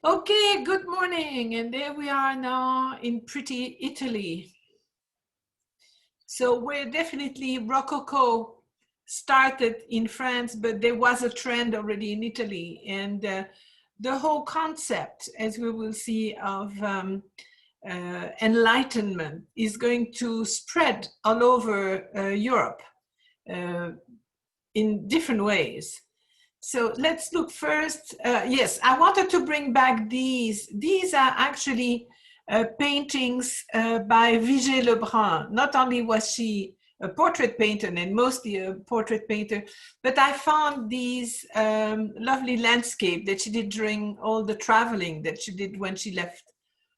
Okay, good morning. And there we are now in pretty Italy. So we're definitely Rococo started in France, but there was a trend already in Italy. And the whole concept, as we will see, of Enlightenment is going to spread all over Europe in different ways. So let's look first. Yes, I wanted to bring back these. These are actually paintings by Vigée Lebrun. Not only was she a portrait painter and mostly a portrait painter, but I found these lovely landscape that she did during all the traveling that she did when she left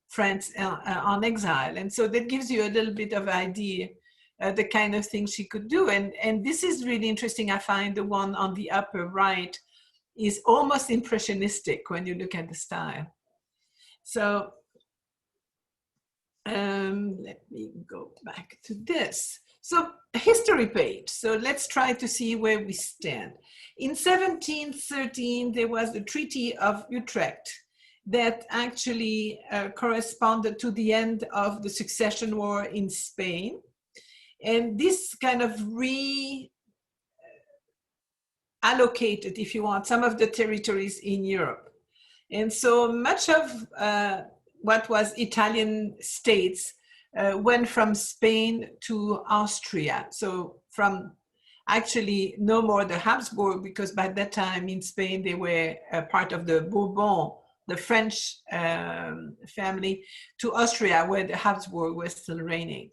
France on exile. And so that gives you a little bit of idea the kind of things she could do. And this is really interesting. I find the one on the upper right is almost impressionistic when you look at the style. So let me go back to this. So history page. So let's try to see where we stand. In 1713, there was the Treaty of Utrecht that actually corresponded to the end of the succession war in Spain. And this kind of reallocated, if you want, some of the territories in Europe. And so much of what was Italian states went from Spain to Austria. So from actually no more the Habsburg, because by that time in Spain they were part of the Bourbon, the French family, to Austria, where the Habsburg was still reigning.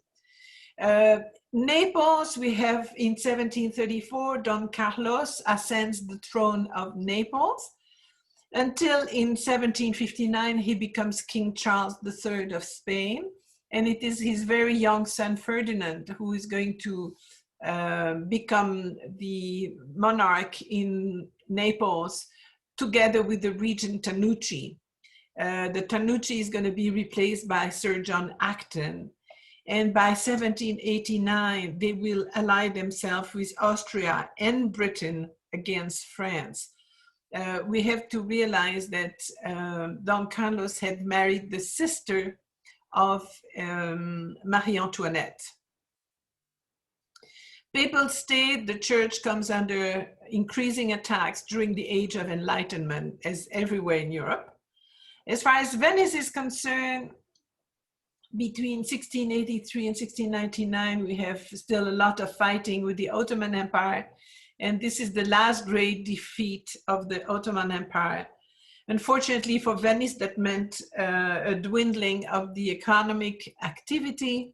Naples, we have in 1734, Don Carlos ascends the throne of Naples, until in 1759 he becomes King Charles III of Spain, and it is his very young son Ferdinand who is going to become the monarch in Naples, together with the regent Tanucci. The Tanucci is going to be replaced by Sir John Acton. And by 1789, they will ally themselves with Austria and Britain against France. We have to realize that Don Carlos had married the sister of Marie Antoinette. Papal state, the church comes under increasing attacks during the Age of Enlightenment, as everywhere in Europe. As far as Venice is concerned, between 1683 and 1699, we have still a lot of fighting with the Ottoman Empire. And this is the last great defeat of the Ottoman Empire. Unfortunately for Venice, that meant a dwindling of the economic activity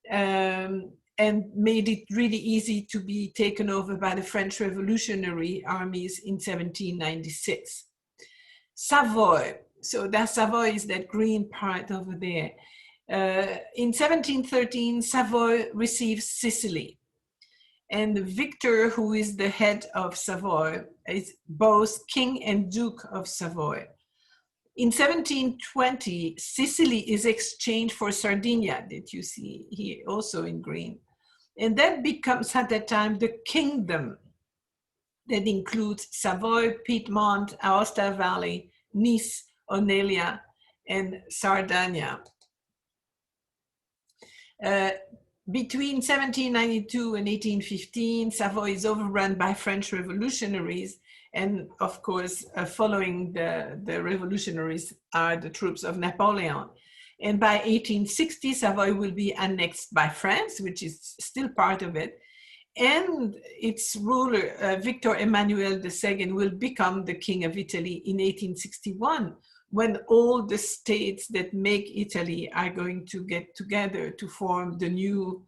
and made it really easy to be taken over by the French revolutionary armies in 1796. Savoy, so that Savoy is that green part over there. In 1713, Savoy receives Sicily. And Victor, who is the head of Savoy, is both King and Duke of Savoy. In 1720, Sicily is exchanged for Sardinia, that you see here also in green. And that becomes at that time the kingdom that includes Savoy, Piedmont, Aosta Valley, Nice, Onelia, and Sardinia. Between 1792 and 1815, Savoy is overrun by French revolutionaries. And of course, following the revolutionaries are the troops of Napoleon. And by 1860, Savoy will be annexed by France, which is still part of it. And its ruler, Victor Emmanuel II, will become the King of Italy in 1861, when all the states that make Italy are going to get together to form the new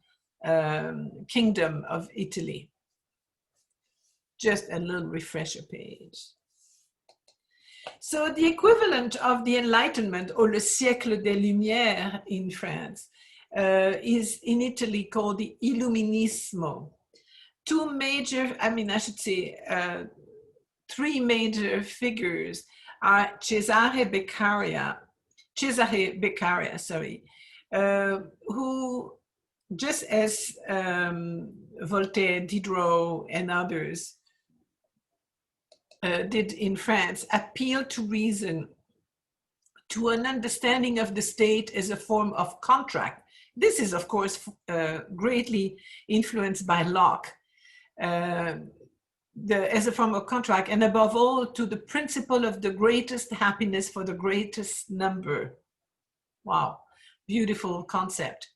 Kingdom of Italy. Just a little refresher page. So the equivalent of the Enlightenment, or le siècle des Lumières in France, is in Italy called the Illuminismo. Two major, I should say, three major figures are Cesare Beccaria, who, just as Voltaire, Diderot, and others did in France, appealed to reason to an understanding of the state as a form of contract. This is, of course, greatly influenced by Locke, as a form of contract, and above all, to the principle of the greatest happiness for the greatest number. Wow, beautiful concept.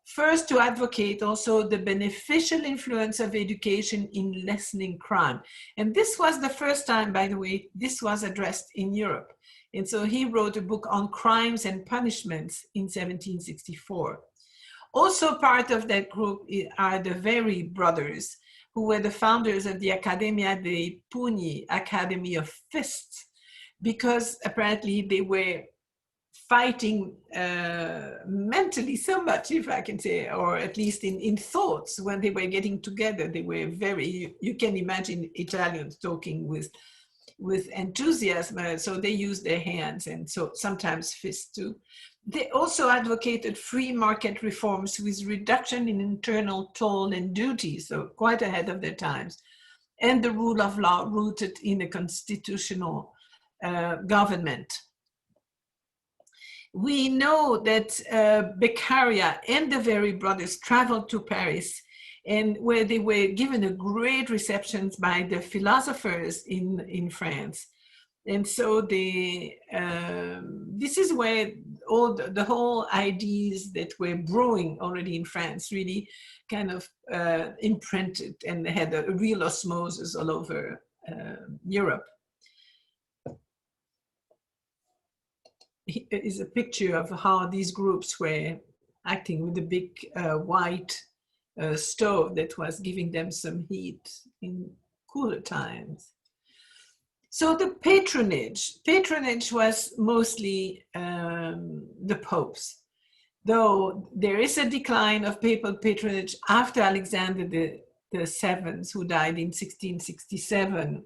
First, to advocate also the beneficial influence of education in lessening crime. And this was the first time, by the way, this was addressed in Europe. And so he wrote a book on crimes and punishments in 1764. Also part of that group are the Very brothers, who were the founders of the Accademia dei Pugni, Academy of Fists, because apparently they were fighting mentally so much, if I can say, or at least in thoughts, when they were getting together. They were very, you can imagine Italians talking with enthusiasm, so they used their hands and so sometimes fists too. They also advocated free market reforms with reduction in internal toll and duty, so quite ahead of their times, and the rule of law rooted in a constitutional government. We know that Beccaria and the Very brothers traveled to Paris, and where they were given a great reception by the philosophers in France. And so this is where all the whole ideas that were brewing already in France really kind of imprinted and had a real osmosis all over Europe. Here is a picture of how these groups were acting with a big white stove that was giving them some heat in cooler times. So the patronage was mostly the popes, though there is a decline of papal patronage after Alexander the Seventh, who died in 1667.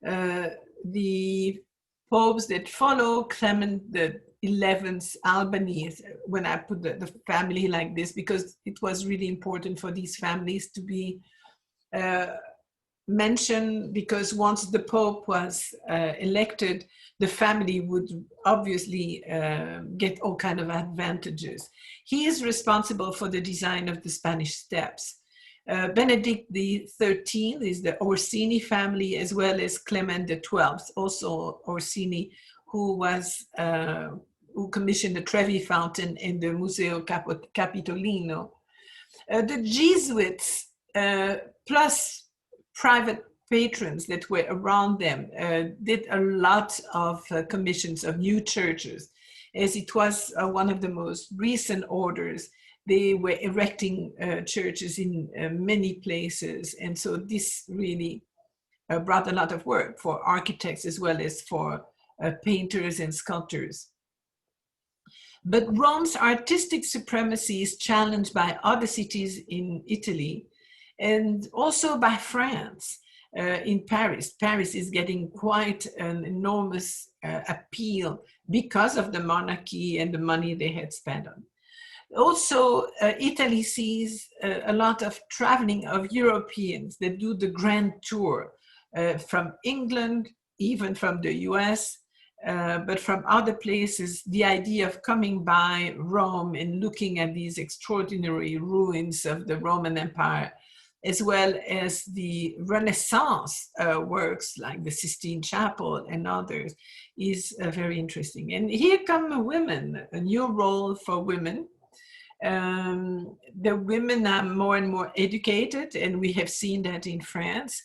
The popes that follow, Clement the 11th, Albany, when I put the family like this, because it was really important for these families to be mentioned, because once the Pope was elected, the family would obviously get all kinds of advantages. He is responsible for the design of the Spanish Steps. Benedict XIII is the Orsini family, as well as Clement XII, also Orsini, who commissioned the Trevi Fountain and the Museo Capitolino. The Jesuits, plus private patrons that were around them, did a lot of commissions of new churches, as it was one of the most recent orders. They were erecting churches in many places. And so this really brought a lot of work for architects as well as for painters and sculptors. But Rome's artistic supremacy is challenged by other cities in Italy and also by France. In Paris. Paris is getting quite an enormous appeal because of the monarchy and the money they had spent on. Also, Italy sees a lot of traveling of Europeans that do the grand tour from England, even from the US, but from other places. The idea of coming by Rome and looking at these extraordinary ruins of the Roman Empire, as well as the Renaissance works like the Sistine Chapel and others, is very interesting. And here come women, a new role for women. The women are more and more educated, and we have seen that in France.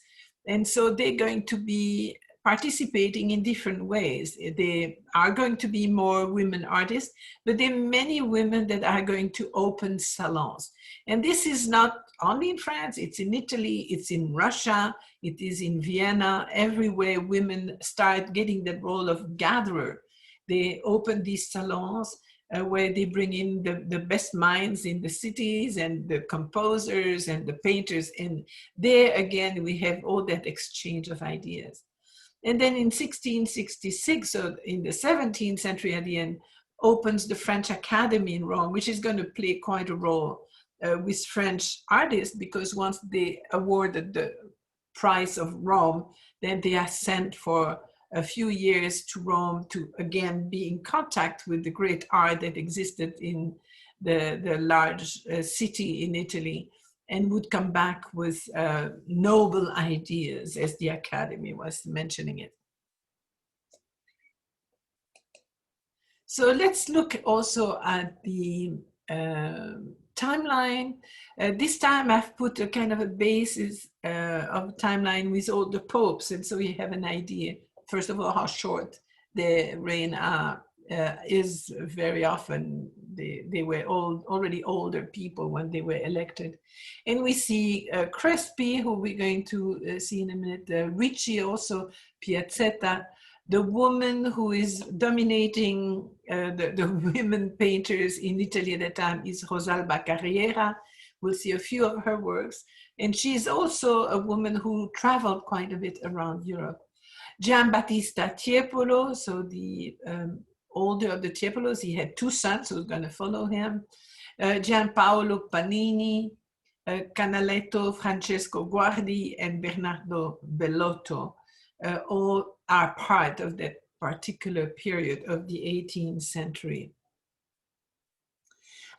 And so they're going to be participating in different ways. There are going to be more women artists, but there are many women that are going to open salons. And this is not only in France, it's in Italy, it's in Russia, it is in Vienna. Everywhere women start getting the role of gatherer. They open these salons where they bring in the best minds in the cities and the composers and the painters. And there again, we have all that exchange of ideas. And then in 1666, so in the 17th century at the end, opens the French Academy in Rome, which is going to play quite a role with French artists, because once they awarded the prize of Rome, then they are sent for a few years to Rome to again be in contact with the great art that existed in the large city in Italy, and would come back with noble ideas, as the Academy was mentioning it. So let's look also at the timeline. This time I've put a kind of a basis of timeline with all the popes, and so you have an idea, first of all, how short the reign is. Very often they were already older people when they were elected. And we see Crespi, who we're going to see in a minute, Ricci also, Piazzetta. The woman who is dominating the women painters in Italy at that time is Rosalba Carriera. We'll see a few of her works. And she's also a woman who traveled quite a bit around Europe. Giambattista Tiepolo, so the older of the Tiepolos, he had two sons who were going to follow him. Gianpaolo Panini, Canaletto, Francesco Guardi, and Bernardo Bellotto. All are part of that particular period of the 18th century.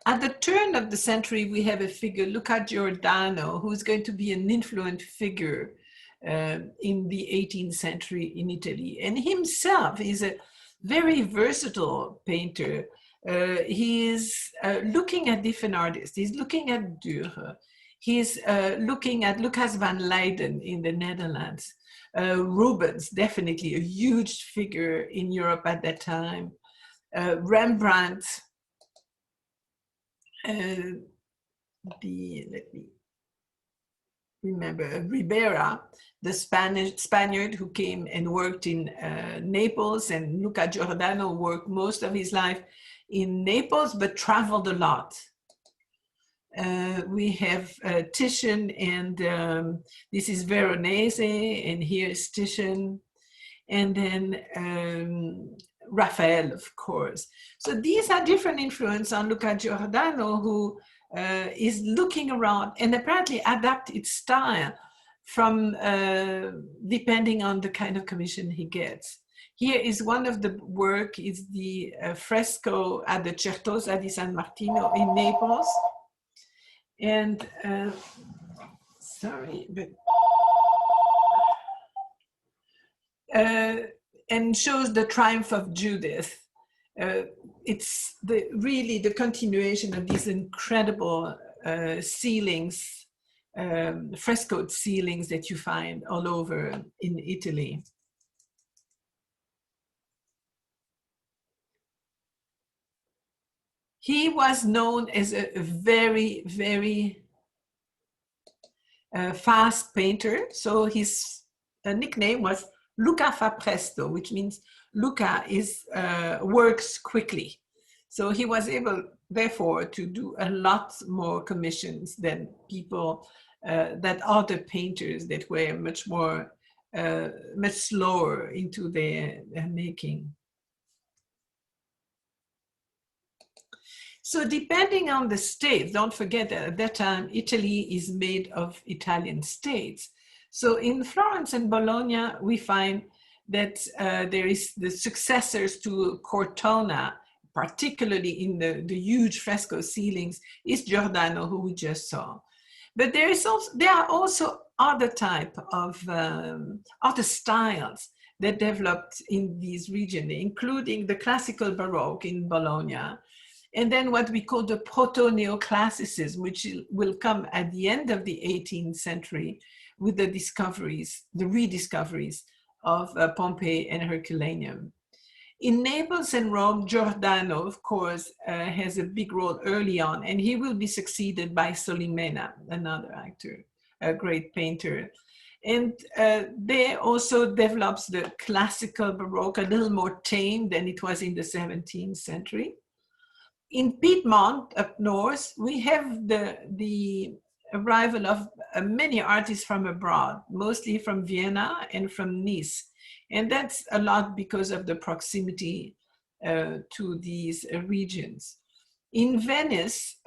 At the turn of the century, we have a figure, Luca Giordano, who's going to be an influential figure in the 18th century in Italy. And himself is a very versatile painter. He is looking at different artists. He's looking at Dürer. He's looking at Lucas van Leyden in the Netherlands. Rubens, definitely a huge figure in Europe at that time. Rembrandt, let me remember, Ribera, the Spaniard who came and worked in Naples, and Luca Giordano worked most of his life in Naples, but traveled a lot. We have Titian, and this is Veronese, and here's Titian, and then Raphael, of course. So these are different influence on Luca Giordano, who is looking around and apparently adapt its style from depending on the kind of commission he gets. Here is one of the work, is the fresco at the Certosa di San Martino in Naples. And sorry, but and shows the triumph of Judith. It's really the continuation of these incredible ceilings, frescoed ceilings that you find all over in Italy. He was known as a very, very fast painter. So his nickname was Luca fa presto, which means Luca works quickly. So he was able, therefore, to do a lot more commissions than people, that other painters that were much slower into their making. So depending on the state, don't forget that at that time, Italy is made of Italian states. So in Florence and Bologna, we find that there is the successors to Cortona, particularly in the huge fresco ceilings, is Giordano, who we just saw. But there are also other type of other styles that developed in these regions, including the classical Baroque in Bologna, and then what we call the proto-neoclassicism, which will come at the end of the 18th century with the rediscoveries of Pompeii and Herculaneum. In Naples and Rome, Giordano, of course, has a big role early on, and he will be succeeded by Solimena, another actor, a great painter. And there also develops the classical Baroque, a little more tame than it was in the 17th century. In Piedmont, up north, we have the arrival of many artists from abroad, mostly from Vienna and from Nice. And that's a lot because of the proximity to these regions. In Venice,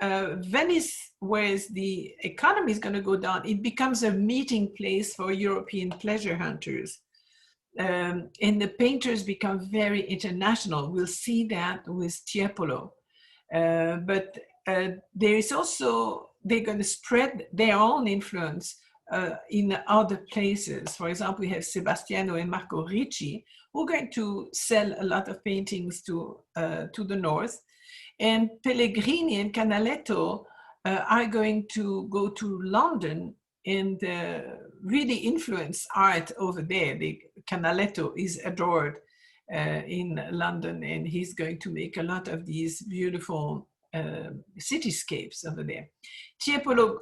whereas the economy is going to go down, it becomes a meeting place for European pleasure hunters. and the painters become very international. We'll see that with Tiepolo. But there is also, they're going to spread their own influence in other places. For example, we have Sebastiano and Marco Ricci, who are going to sell a lot of paintings to the north. And Pellegrini and Canaletto are going to go to London and really influence art over there. Canaletto is adored in London, and he's going to make a lot of these beautiful cityscapes over there. Tiepolo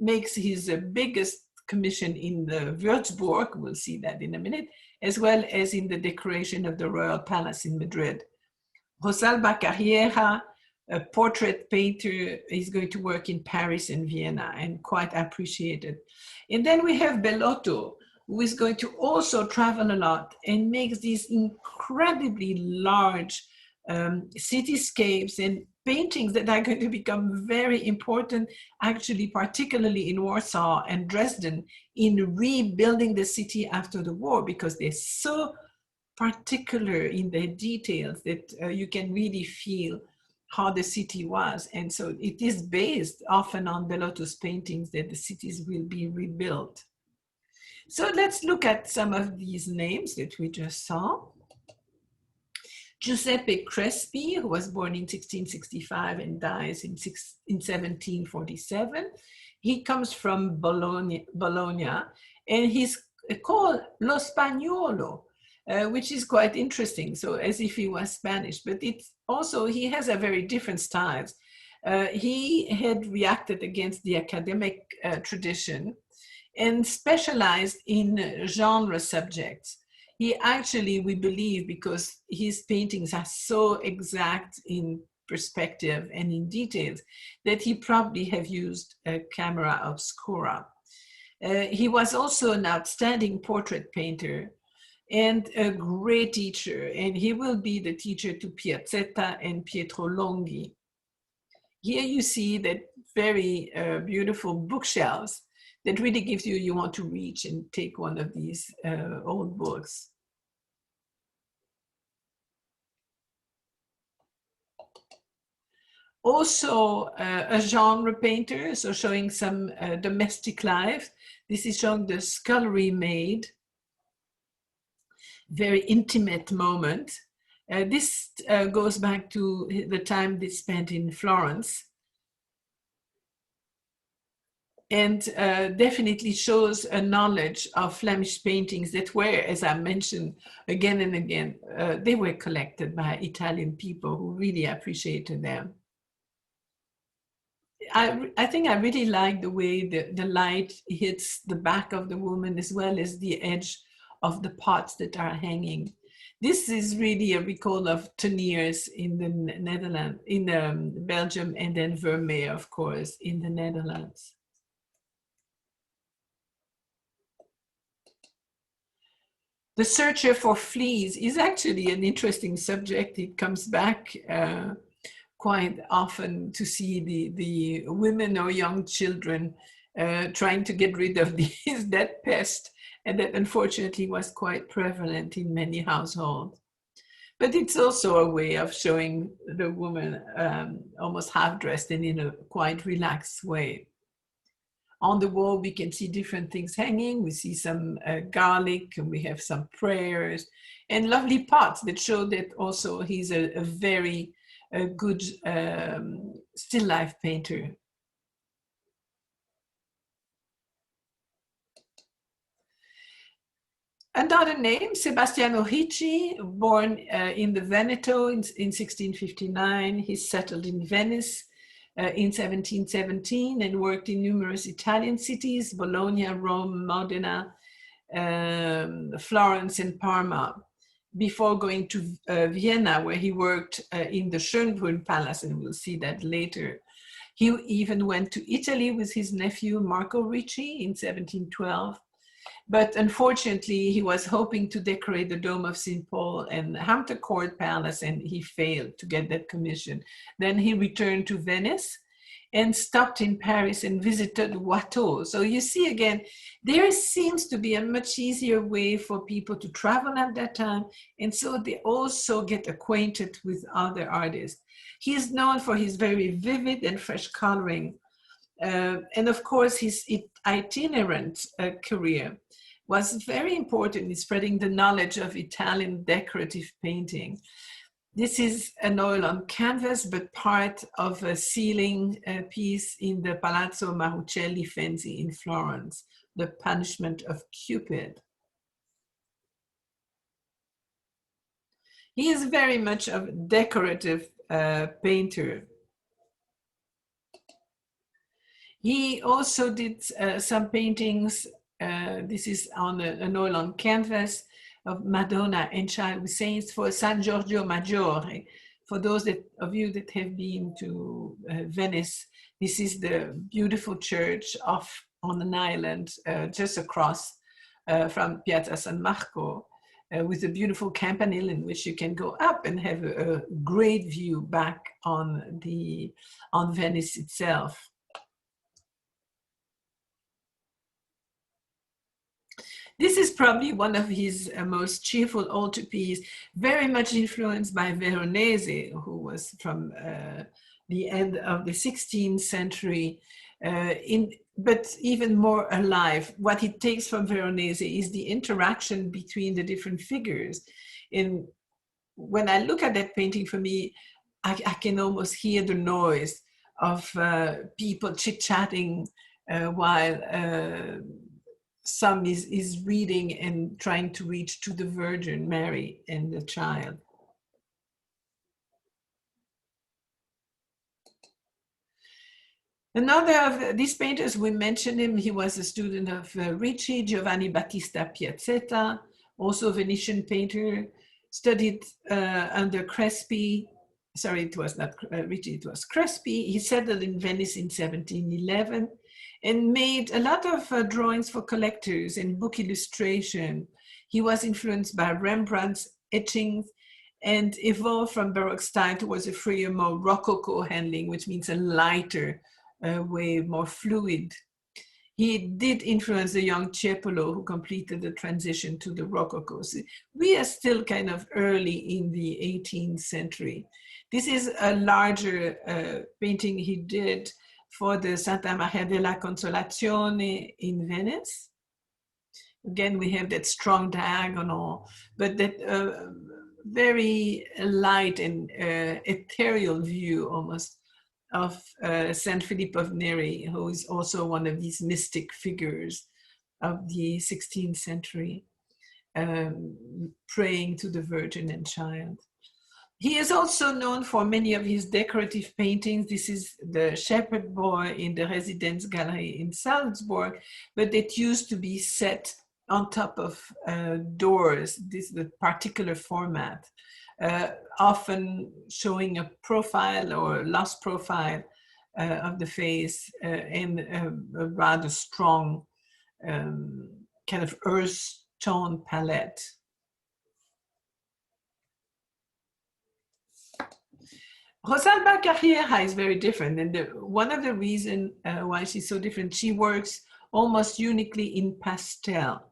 makes his biggest commission in the Würzburg, we'll see that in a minute, as well as in the decoration of the Royal Palace in Madrid. Rosalba Carriera, a portrait painter, is going to work in Paris and Vienna, and quite appreciated. And then we have Bellotto, who is going to also travel a lot and makes these incredibly large cityscapes and paintings that are going to become very important, actually, particularly in Warsaw and Dresden, in rebuilding the city after the war, because they're so particular in their details that you can really feel how the city was. And so it is based often on Bellotto's paintings that the cities will be rebuilt. So let's look at some of these names that we just saw. Giuseppe Crespi, who was born in 1665 and dies in 1747. He comes from Bologna, and he's called Lo Spagnolo, which is quite interesting. So as if he was Spanish, but it's also, he has a very different styles. He had reacted against the academic tradition and specialized in genre subjects. He actually, we believe, because his paintings are so exact in perspective and in details, that he probably have used a camera obscura. He was also an outstanding portrait painter and a great teacher, and he will be the teacher to Piazzetta and Pietro Longhi. Here you see that very beautiful bookshelves that really gives you, you want to reach and take one of these old books. Also a genre painter, so showing some domestic life. This is showing the scullery maid, very intimate moment. This goes back to the time they spent in Florence, and definitely shows a knowledge of Flemish paintings that were, as I mentioned again and again, they were collected by Italian people who really appreciated them. I think I really like the way the light hits the back of the woman as well as the edge of the pots that are hanging. This is really a recall of Teniers in the Netherlands, in Belgium, and then Vermeer, of course, in the Netherlands. The Searcher for Fleas is actually an interesting subject. It comes back quite often to see the women or young children trying to get rid of that pest, and that unfortunately was quite prevalent in many households. But it's also a way of showing the woman almost half-dressed and in a quite relaxed way. On the wall, we can see different things hanging. We see some garlic, and we have some prayers, and lovely pots that show that also he's a very good still life painter. Another name, Sebastiano Ricci, born in the Veneto in 1659. He settled in Venice in 1717 and worked in numerous Italian cities, Bologna, Rome, Modena, Florence, and Parma, before going to Vienna, where he worked in the Schönbrunn Palace, and we'll see that later. He even went to Italy with his nephew Marco Ricci in 1712. But unfortunately, he was hoping to decorate the Dome of St. Paul and Hampton Court Palace, and he failed to get that commission. Then he returned to Venice, and stopped in Paris and visited Watteau. So you see again, there seems to be a much easier way for people to travel at that time. And so they also get acquainted with other artists. He is known for his very vivid and fresh coloring. And of course, his itinerant career was very important in spreading the knowledge of Italian decorative painting. This is an oil on canvas, but part of a ceiling piece in the Palazzo Marrucelli-Fenzi in Florence, The Punishment of Cupid. He is very much a decorative painter. He also did some paintings. This is on an oil on canvas of Madonna and Child with Saints for San Giorgio Maggiore. For those of you that have been to Venice, this is the beautiful church off on an island just across from Piazza San Marco, with a beautiful campanile in which you can go up and have a great view back on Venice itself. This is probably one of his most cheerful altarpiece, very much influenced by Veronese, who was from the end of the 16th century, but even more alive. What it takes from Veronese is the interaction between the different figures. And when I look at that painting, for me, I can almost hear the noise of people chit-chatting while some is reading and trying to reach to the Virgin Mary and the Child. Another of these painters, we mentioned him, he was a student of Ricci, Giovanni Battista Piazzetta, also a Venetian painter, studied under Crespi. Sorry, it was not Ricci, it was Crespi. He settled in Venice in 1711. And made a lot of drawings for collectors and book illustration. He was influenced by Rembrandt's etchings and evolved from Baroque style towards a freer, more Rococo handling, which means a lighter way, more fluid. He did influence the young Tiepolo, who completed the transition to the Rococo. So we are still kind of early in the 18th century. This is a larger painting he did for the Santa Maria della Consolazione in Venice. Again, we have that strong diagonal, but that very light and ethereal view almost of Saint Philip of Neri, who is also one of these mystic figures of the 16th century, praying to the Virgin and Child. He is also known for many of his decorative paintings. This is the Shepherd Boy in the Residence Gallery in Salzburg, but it used to be set on top of doors. This is the particular format, often showing a profile or lost profile of the face and a rather strong kind of earth tone palette. Rosalba Carriera is very different, and one of the reasons why she's so different, she works almost uniquely in pastel.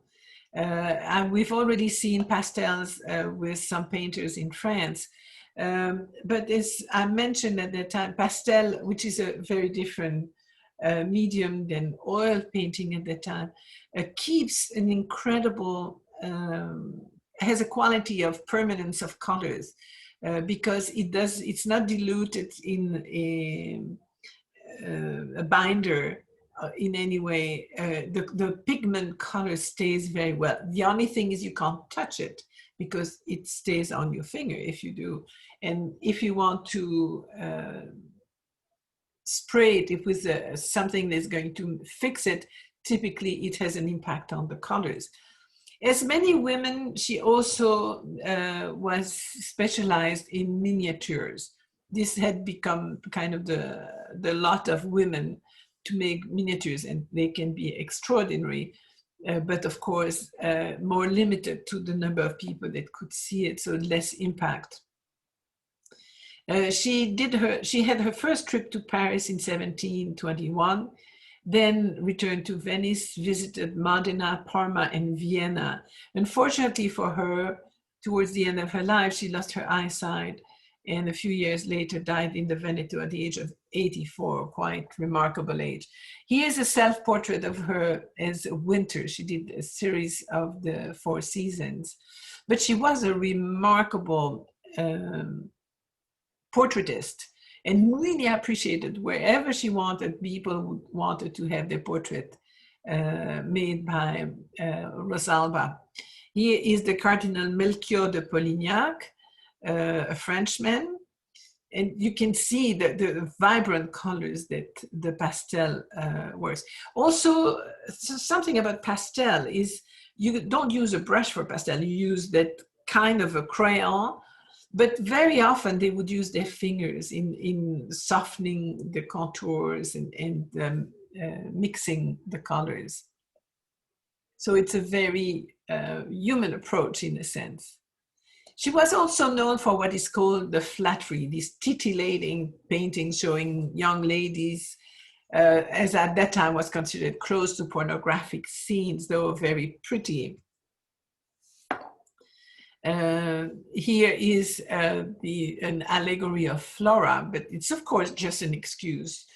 And we've already seen pastels with some painters in France. But as I mentioned at that time, pastel, which is a very different medium than oil painting at that time, keeps an incredible, has a quality of permanence of colors. Because it's not diluted in a binder in any way. The pigment color stays very well. The only thing is you can't touch it because it stays on your finger if you do. And if you want to spray it with something that's going to fix it, typically it has an impact on the colors. As many women, she also was specialized in miniatures. This had become kind of the lot of women to make miniatures, and they can be extraordinary, but of course, more limited to the number of people that could see it, so less impact. She had her first trip to Paris in 1721, then returned to Venice, visited Modena, Parma, and Vienna. Unfortunately for her, towards the end of her life, she lost her eyesight, and a few years later died in the Veneto at the age of 84, quite remarkable age. Here is a self-portrait of her as a winter. She did a series of the 4 seasons, but she was a remarkable portraitist and really appreciated wherever she wanted. People wanted to have their portrait made by Rosalba. Here is the Cardinal Melchior de Polignac, a Frenchman, and you can see the vibrant colors that the pastel works. Also, something about pastel is you don't use a brush for pastel, you use that kind of a crayon, but very often they would use their fingers in softening the contours and mixing the colors. So it's a very human approach in a sense. She was also known for what is called the flattery, these titillating paintings showing young ladies, as at that time was considered close to pornographic scenes, though very pretty. Here is an allegory of Flora, but it's of course just an excuse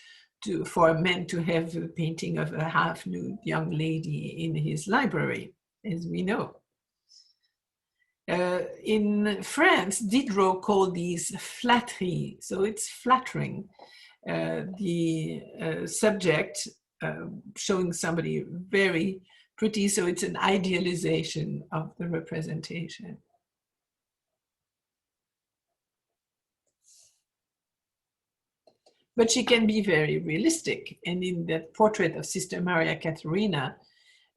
for men to have a painting of a half-nude young lady in his library, as we know. In France, Diderot called these flatteries, so it's flattering the subject, showing somebody very pretty, so it's an idealization of the representation. But she can be very realistic, and in that portrait of Sister Maria Caterina,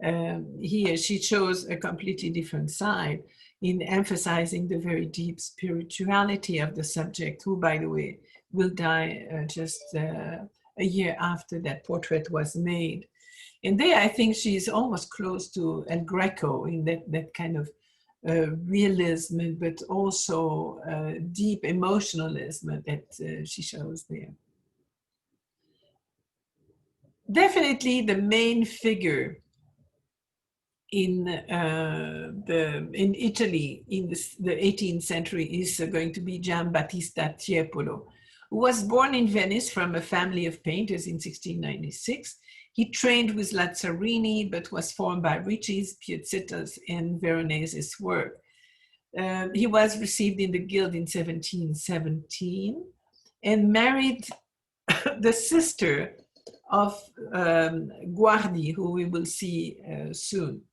here she shows a completely different side in emphasizing the very deep spirituality of the subject, who, by the way, will die just a year after that portrait was made. And there, I think she's almost close to El Greco in that kind of realism, but also deep emotionalism that she shows there. Definitely the main figure in Italy in the 18th century is going to be Giambattista Tiepolo, who was born in Venice from a family of painters in 1696. He trained with Lazzarini, but was formed by Ricci's, Piazzetta's, and Veronese's work. He was received in the Guild in 1717 and married the sister of Guardi, who we will see soon,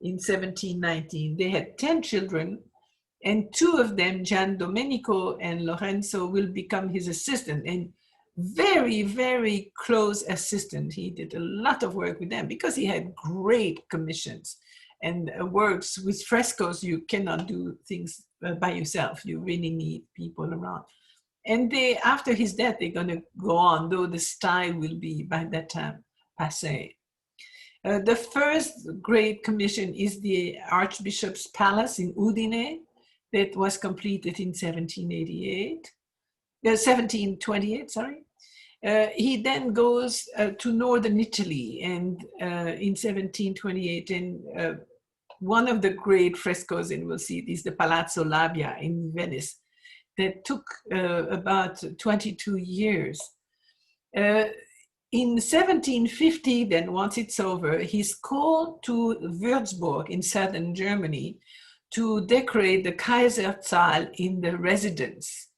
in 1719. They had 10 children, and 2 of them, Gian Domenico and Lorenzo, will become his assistant, and very, very close assistant. He did a lot of work with them because he had great commissions and works with frescoes. You cannot do things by yourself. You really need people around. And after his death, they're going to go on, though the style will be by that time passé. The first great commission is the Archbishop's Palace in Udine that was completed in 1728, sorry. He then goes to northern Italy, and in 1728, and one of the great frescoes, and we'll see it, is the Palazzo Labia in Venice, that took about 22 years. In 1750, then once it's over, he's called to Würzburg in southern Germany to decorate the Kaisersaal in the residence.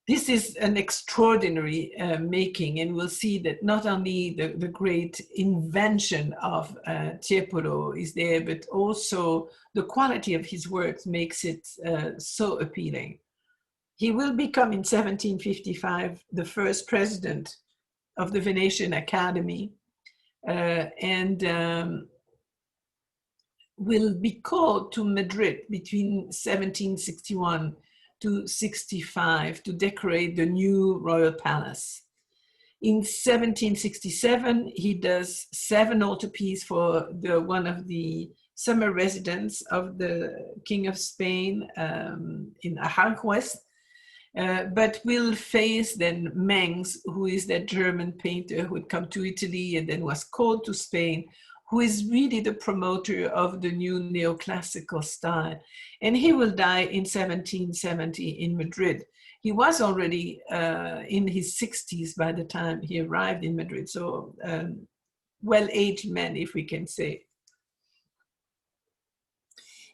This is an extraordinary making, and we'll see that not only the great invention of Tiepolo is there, but also the quality of his works makes it so appealing. He will become in 1755 the first president of the Venetian Academy, and will be called to Madrid between 1761 to 65 to decorate the new royal palace. In 1767, he does 7 altarpieces for one of the summer residence of the King of Spain in Aranjuez. but will face then Mengs, who is that German painter who had come to Italy and then was called to Spain, who is really the promoter of the new neoclassical style. And he will die in 1770 in Madrid. He was already in his 60s by the time he arrived in Madrid, so well-aged man, if we can say.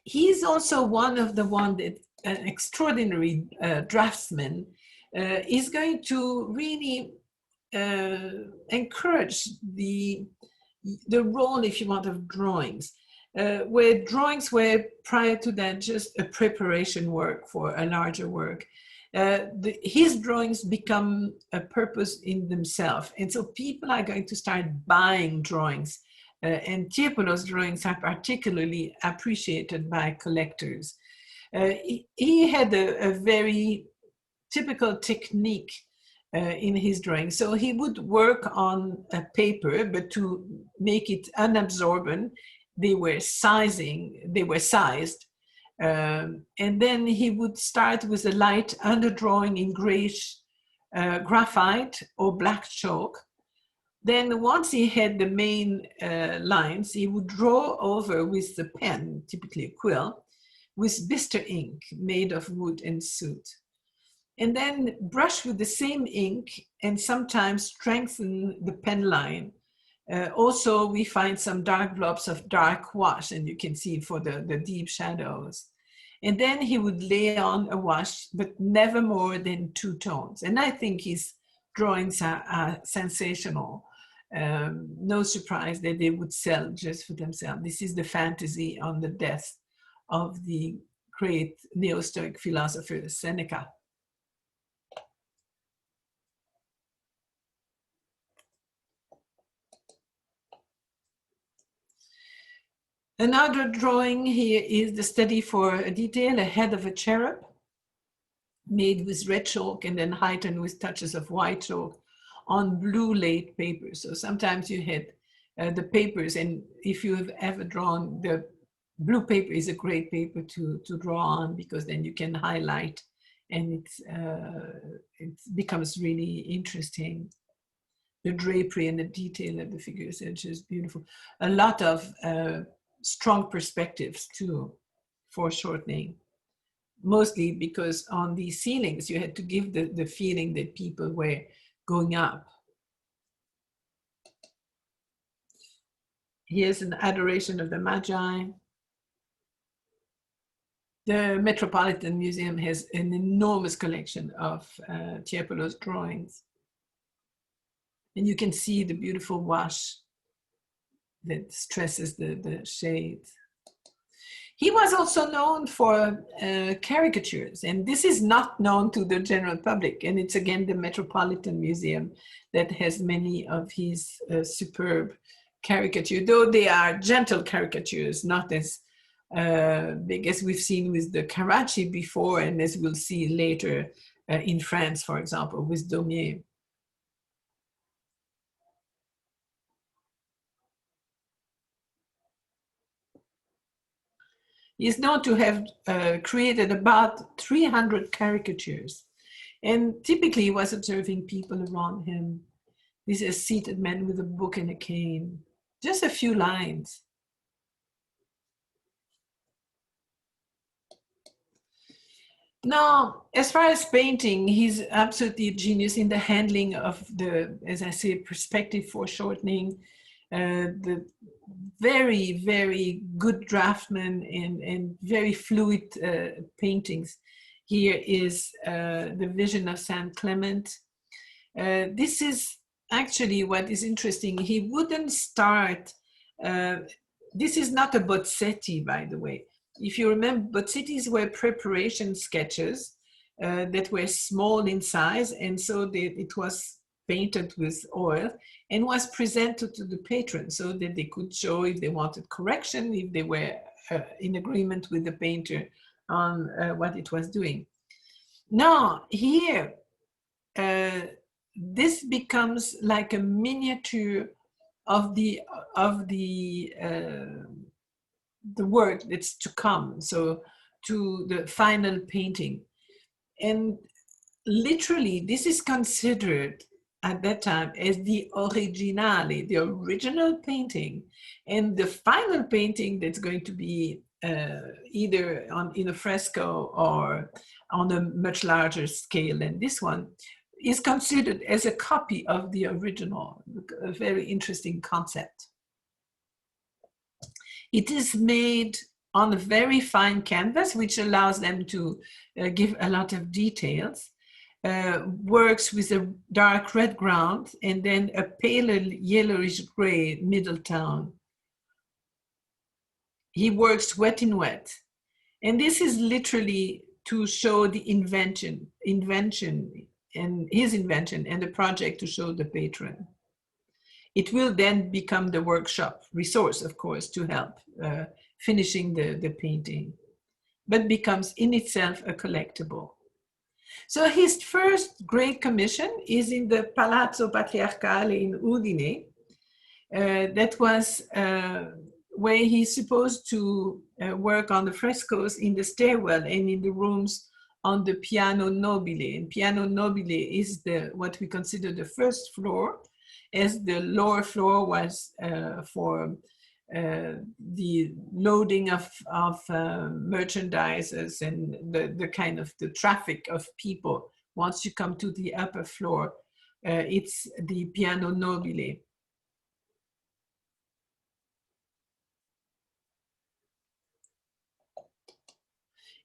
He's also one of the that an extraordinary draftsman is going to really encourage the role, if you want, of drawings, where drawings were prior to that just a preparation work for a larger work. His drawings become a purpose in themselves. And so people are going to start buying drawings. And Tiepolo's drawings are particularly appreciated by collectors. He had a very typical technique in his drawing. So he would work on a paper, but to make it unabsorbent, they were sized. And then he would start with a light underdrawing in grayish graphite or black chalk. Then once he had the main lines, he would draw over with the pen, typically a quill, with bister ink made of wood and soot. And then brush with the same ink and sometimes strengthen the pen line. Also, we find some dark blobs of dark wash, and you can see for the deep shadows. And then he would lay on a wash, but never more than 2 tones. And I think his drawings are sensational. No surprise that they would sell just for themselves. This is the fantasy on the death of the great Neo-Stoic philosopher Seneca. Another drawing here is the study for a detail, a head of a cherub, made with red chalk and then heightened with touches of white chalk on blue laid paper. So sometimes you had the papers, and if you have ever drawn, the blue paper is a great paper to draw on, because then you can highlight and it becomes really interesting. The drapery and the detail of the figures are just beautiful. A lot of strong perspectives too, foreshortening, mostly because on these ceilings you had to give the feeling that people were going up. Here's an adoration of the Magi. The Metropolitan Museum has an enormous collection of Tiepolo's drawings. And you can see the beautiful wash that stresses the shades. He was also known for caricatures, and this is not known to the general public. And it's again the Metropolitan Museum that has many of his superb caricatures, though they are gentle caricatures, not as big as we've seen with the Carracci before, and as we'll see later in France, for example, with Daumier. He is known to have created about 300 caricatures. And typically he was observing people around him. This is a seated man with a book and a cane. Just a few lines. Now, as far as painting, he's absolutely a genius in the handling of the, as I say, perspective foreshortening, the very, very good draftsman and very fluid paintings. Here is the Vision of Saint Clement. This is actually what is interesting. He wouldn't start, this is not a Bozzetti, by the way. If you remember, Bozzettis were preparation sketches that were small in size, and so it was painted with oil and was presented to the patron so that they could show if they wanted correction, if they were in agreement with the painter on what it was doing. Now here, this becomes like a miniature of the work that's to come, so to the final painting. And literally, this is considered at that time as the originale, the original painting, and the final painting that's going to be either in a fresco or on a much larger scale than this one, is considered as a copy of the original. A very interesting concept. It is made on a very fine canvas, which allows them to give a lot of details. Works with a dark red ground and then a paler yellowish gray middle tone. He works wet in wet. And this is literally to show the invention and his invention and the project to show the patron. It will then become the workshop resource, of course, to help finishing the painting, but becomes in itself a collectible. So his first great commission is in the Palazzo Patriarcale in Udine. That was where he's supposed to work on the frescoes in the stairwell and in the rooms on the Piano Nobile. And Piano Nobile is what we consider the first floor, as the lower floor was for the loading of merchandises and the kind of the traffic of people. Once you come to the upper floor, it's the Piano Nobile.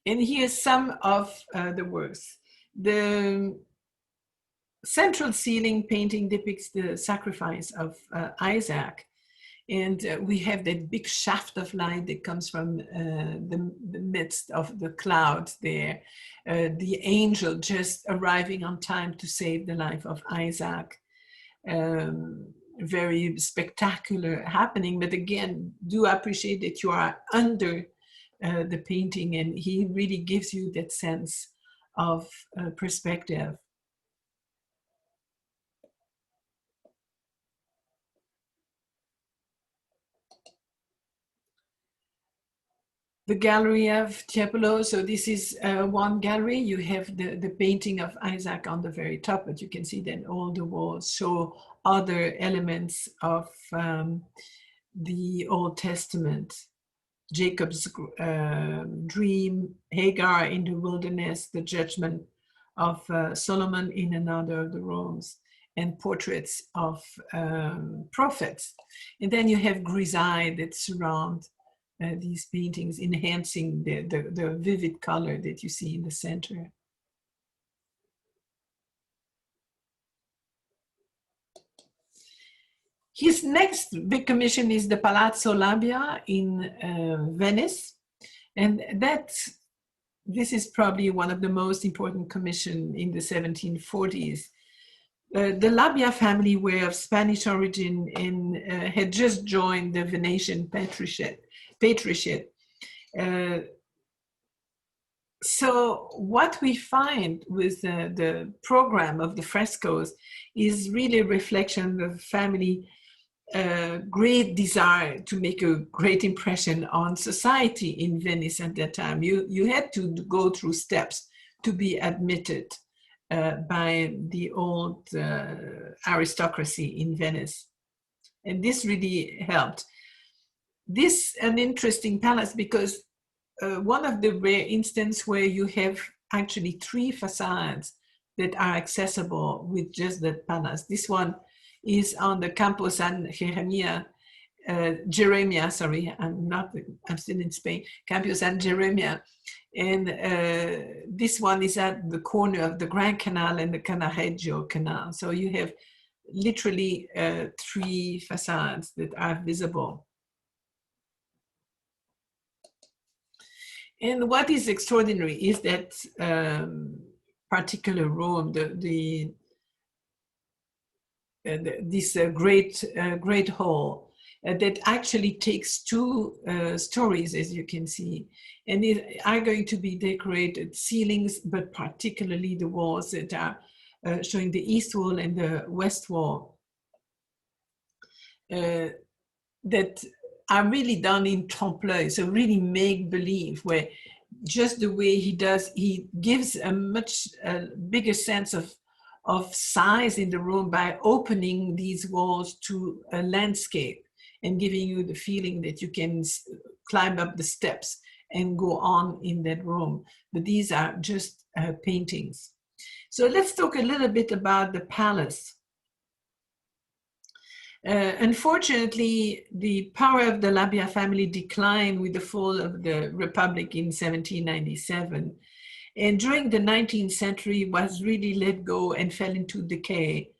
And here's some of the works. The central ceiling painting depicts the sacrifice of Isaac. And we have that big shaft of light that comes from the midst of the clouds there. The angel just arriving on time to save the life of Isaac. Very spectacular happening, but again, do appreciate that you are under the painting, and he really gives you that sense of perspective. The gallery of Tiepolo. So this is one gallery. You have the painting of Isaac on the very top, but you can see then all the walls show other elements of the Old Testament. Jacob's dream, Hagar in the wilderness, the judgment of Solomon in another of the rooms, and portraits of prophets. And then you have grisaille that surround these paintings, enhancing the vivid color that you see in the center. His next big commission is the Palazzo Labia in Venice. And this is probably one of the most important commissions in the 1740s. The Labia family were of Spanish origin and had just joined the Venetian patriciate. So what we find with the program of the frescoes is really a reflection of the family great desire to make a great impression on society in Venice at that time. You had to go through steps to be admitted by the old aristocracy in Venice. And this really helped. This an interesting palace because one of the rare instances where you have actually 3 facades that are accessible with just that palace. This one is on the Campo San Jeremia, I'm still in Spain, Campo San Jeremia. And this one is at the corner of the Grand Canal and the Cannaregio Canal. So you have literally 3 facades that are visible. And what is extraordinary is that particular room, this great hall that actually takes 2 stories, as you can see, and it are going to be decorated ceilings, but particularly the walls that are showing the east wall and the west wall that are really done in trompe-l'œil, so really make believe, where just the way he does, he gives a much bigger sense of size in the room by opening these walls to a landscape and giving you the feeling that you can climb up the steps and go on in that room. But these are just paintings. So let's talk a little bit about the palace. Unfortunately, the power of the Labia family declined with the fall of the Republic in 1797. And during the 19th century was really let go and fell into decay.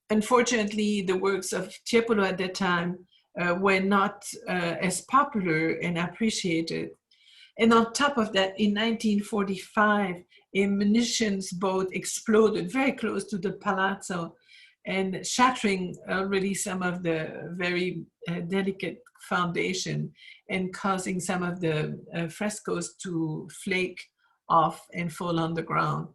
Unfortunately, the works of Tiepolo at that time were not as popular and appreciated. And on top of that, in 1945, a munitions boat exploded very close to the palazzo and shattering already some of the very delicate foundation and causing some of the frescoes to flake off and fall on the ground.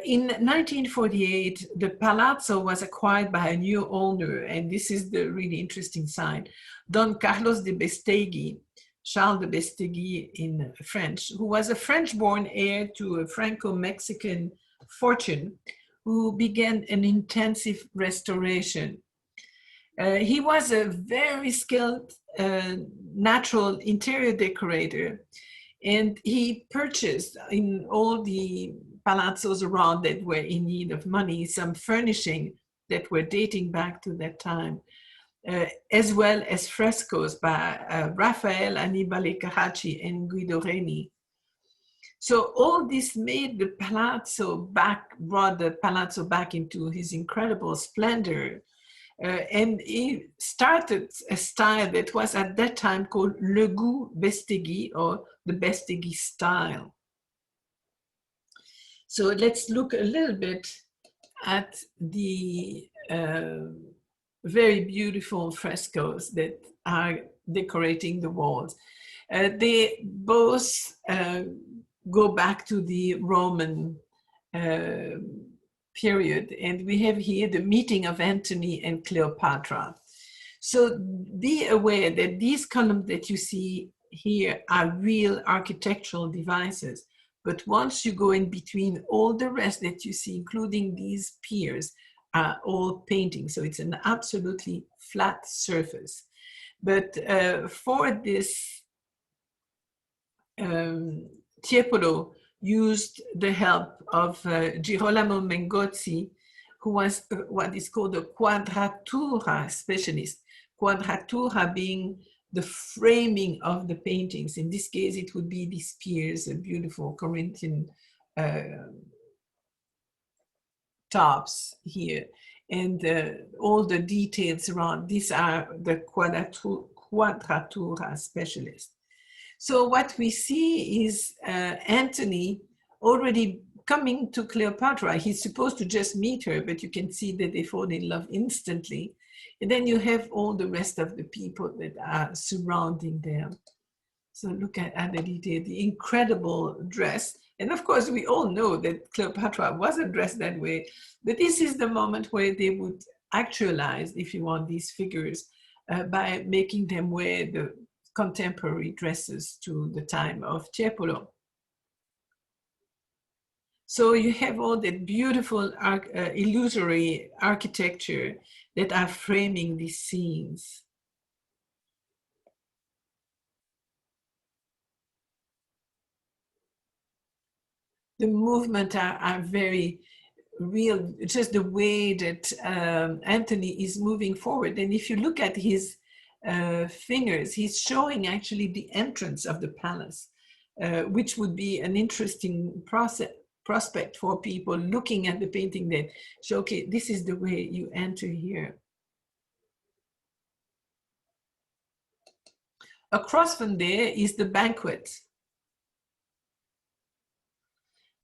In 1948, the palazzo was acquired by a new owner, and this is the really interesting side, Don Carlos de Bestegui, Charles de Bestegui in French, who was a French-born heir to a Franco-Mexican fortune, who began an intensive restoration. He was a very skilled natural interior decorator, and he purchased in all the palazzos around that were in need of money some furnishing that were dating back to that time, as well as frescoes by Raphael, Annibale Carracci, and Guido Reni. So all this made the palazzo brought the palazzo back into his incredible splendor. And he started a style that was at that time called Le Goût Bestegui, or the Bestegui style. So let's look a little bit at the very beautiful frescoes that are decorating the walls. They both go back to the Roman period, and we have here the meeting of Antony and Cleopatra. So be aware that these columns that you see here are real architectural devices, but once you go in between, all the rest that you see, including these piers, are all paintings. So it's an absolutely flat surface. But for this, Tiepolo used the help of Girolamo Mengozzi, who was what is called a quadratura specialist. Quadratura being the framing of the paintings. In this case, it would be these piers, a beautiful Corinthian tops here, and all the details around. These are the quadratura specialists. So what we see is Antony already coming to Cleopatra. He's supposed to just meet her, but you can see that they fall in love instantly. And then you have all the rest of the people that are surrounding them. So look at the detail, the incredible dress. And of course, we all know that Cleopatra wasn't dressed that way, but this is the moment where they would actualize, if you want, these figures by making them wear the contemporary dresses to the time of Tiepolo. So you have all that beautiful illusory architecture that are framing these scenes. The movement are very real, just the way that Antony is moving forward. And if you look at his fingers, he's showing actually the entrance of the palace, which would be an interesting prospect for people looking at the painting that show, okay, this is the way you enter here. Across from there is the banquet.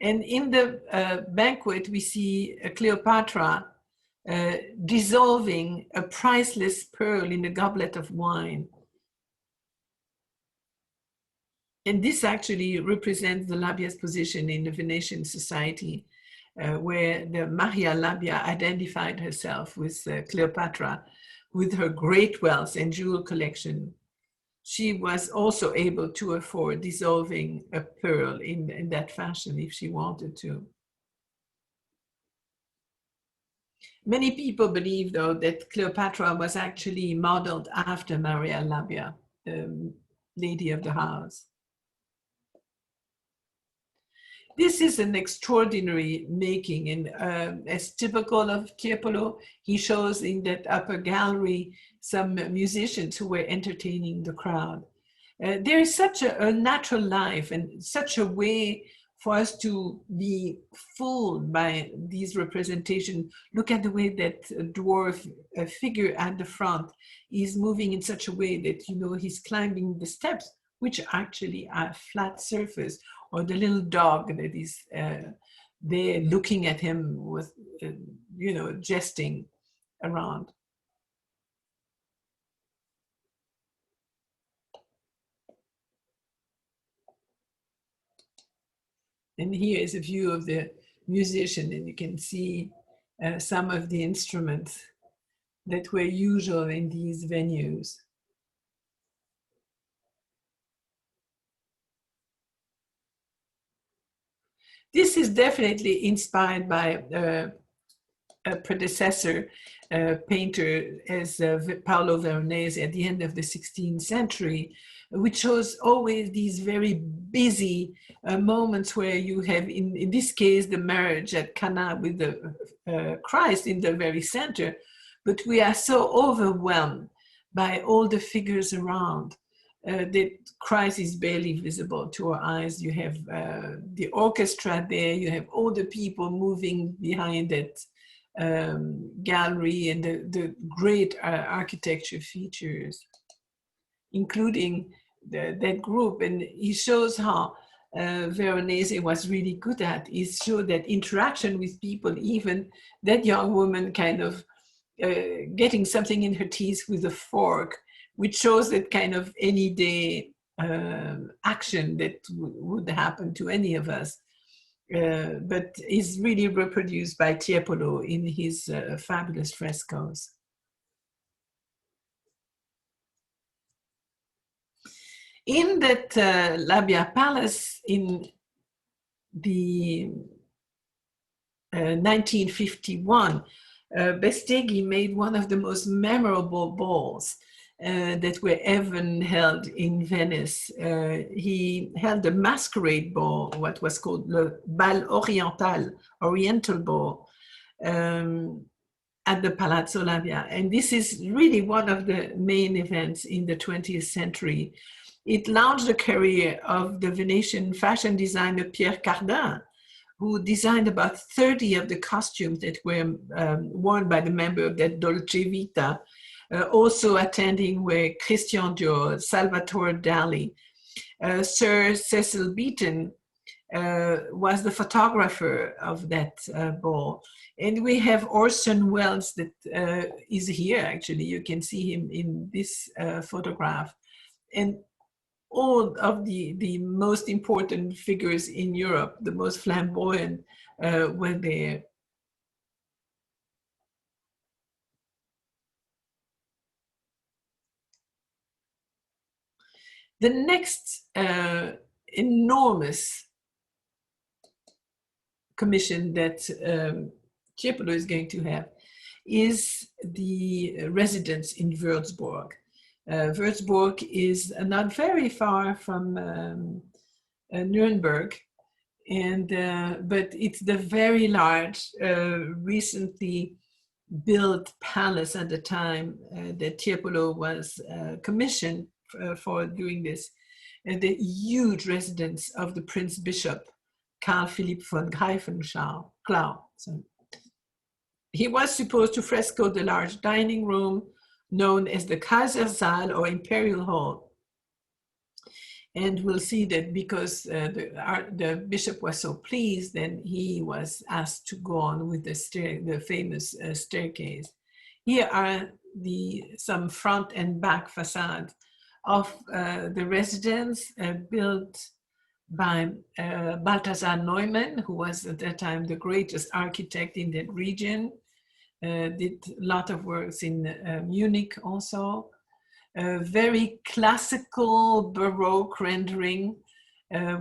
And in the banquet, we see Cleopatra dissolving a priceless pearl in a goblet of wine. And this actually represents the Labia's position in the Venetian society, where the Maria Labia identified herself with Cleopatra, with her great wealth and jewel collection. she was also able to afford dissolving a pearl in that fashion if she wanted to. Many people believe, though, that Cleopatra was actually modeled after Maria Labia, the lady of the house. This is an extraordinary making, and as typical of Tiepolo, he shows in that upper gallery some musicians who were entertaining the crowd. There is such a natural life and such a way for us to be fooled by these representations. Look at the way that dwarf figure at the front is moving in such a way that, you know, he's climbing the steps, which actually are flat surface, or the little dog that is there looking at him with, you know, jesting around. And here is a view of the musician, and you can see some of the instruments that were usual in these venues. This is definitely inspired by a predecessor painter as Paolo Veronese at the end of the 16th century, which shows always these very busy moments where you have, in this case, the marriage at Cana with the Christ in the very center, but we are so overwhelmed by all the figures around that Christ is barely visible to our eyes. You have the orchestra there, you have all the people moving behind that gallery, and the great architecture features, including that group. And he shows how Veronese was really good at. He showed that interaction with people, even that young woman kind of getting something in her teeth with a fork, which shows that kind of any day action that would happen to any of us. But is really reproduced by Tiepolo in his fabulous frescoes. In that Labia Palace in the 1951, Besteghi made one of the most memorable balls that were ever held in Venice. He held a masquerade ball, what was called the Bal Oriental, Oriental Ball, at the Palazzo Labia. And this is really one of the main events in the 20th century. It launched the career of the Venetian fashion designer Pierre Cardin, who designed about 30 of the costumes that were worn by the member of that Dolce Vita. Also attending were Christian Dior, Salvatore Dali. Sir Cecil Beaton was the photographer of that ball. And we have Orson Welles that is here, actually. You can see him in this photograph. And all of the most important figures in Europe, the most flamboyant, were there. The next enormous commission that Tiepolo is going to have is the residence in Würzburg. Würzburg is not very far from Nuremberg, and but it's the very large, recently built palace at the time that Tiepolo was commissioned for doing this, and the huge residence of the Prince Bishop Karl Philipp von Greifenschau. So he was supposed to fresco the large dining room known as the Kaisersaal or Imperial Hall. And we'll see that because the bishop was so pleased, then he was asked to go on with the famous staircase. Here are some front and back facades of the residence built by Balthasar Neumann, who was at that time the greatest architect in that region. Did a lot of works in Munich also. a very classical Baroque rendering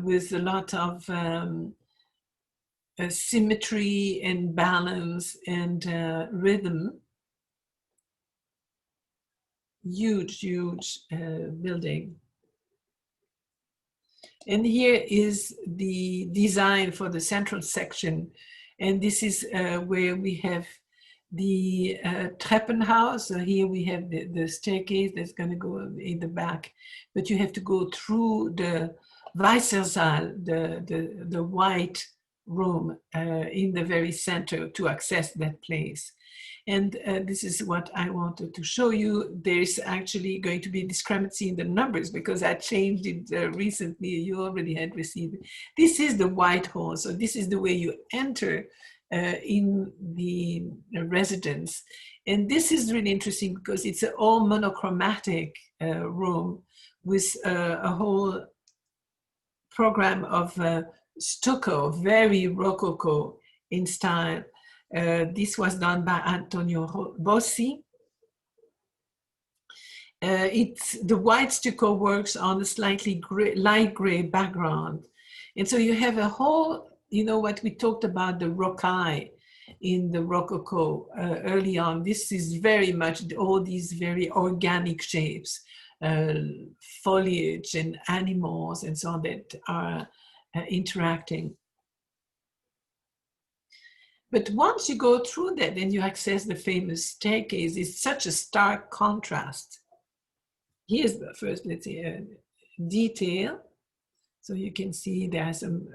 with a lot of symmetry and balance and rhythm. Huge, huge building. And here is the design for the central section. And this is where we have the Treppenhaus. So here we have the staircase that's going to go in the back. But you have to go through the Weißer Saal, the white room in the very center to access that place. And this is what I wanted to show you. There's actually going to be a discrepancy in the numbers because I changed it recently. You already had received it. This is the White Hall. So this is the way you enter in the residence. And this is really interesting because it's an all monochromatic room with a whole program of stucco, very Rococo in style. This was done by Antonio Bossi. The white stucco works on a slightly light gray background. And so you have a whole, you know what we talked about, the rocaille in the Rococo early on. This is very much all these very organic shapes, foliage and animals and so on that are interacting. But once you go through that and you access the famous staircase, it's such a stark contrast. Here's the first, let's say, detail. So you can see there are some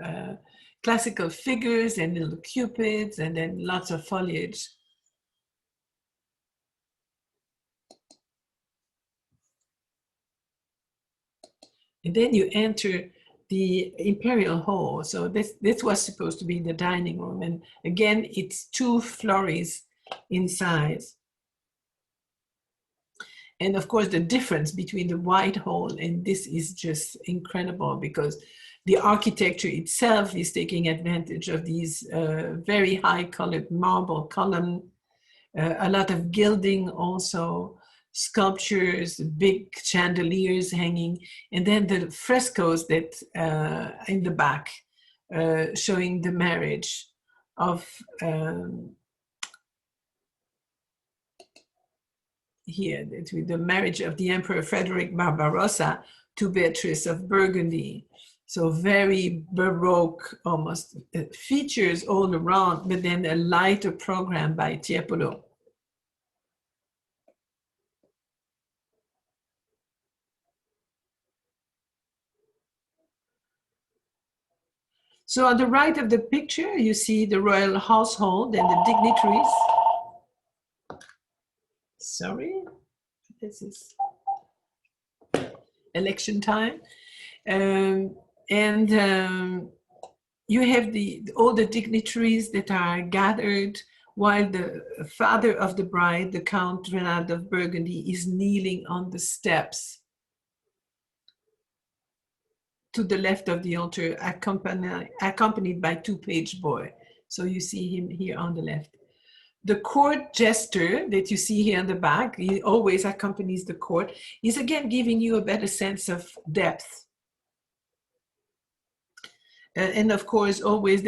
classical figures and little cupids and then lots of foliage. And then you enter the Imperial Hall. So this was supposed to be the dining room. And again, it's 2 florets in size. And of course, the difference between the White Hall and this is just incredible because the architecture itself is taking advantage of these very high colored marble column, a lot of gilding also, sculptures, big chandeliers hanging, and then the frescoes that in the back showing the marriage of here, the marriage of the Emperor Frederick Barbarossa to Beatrice of Burgundy. So very Baroque, almost features all around, but then a lighter program by Tiepolo. So on the right of the picture, you see the royal household and the dignitaries. Sorry, this is election time. You have all the dignitaries that are gathered while the father of the bride, the Count Renald of Burgundy, is kneeling on the steps to the left of the altar, accompanied by 2 page boys. So you see him here on the left. The court jester that you see here in the back, he always accompanies the court, is again giving you a better sense of depth. And of course, always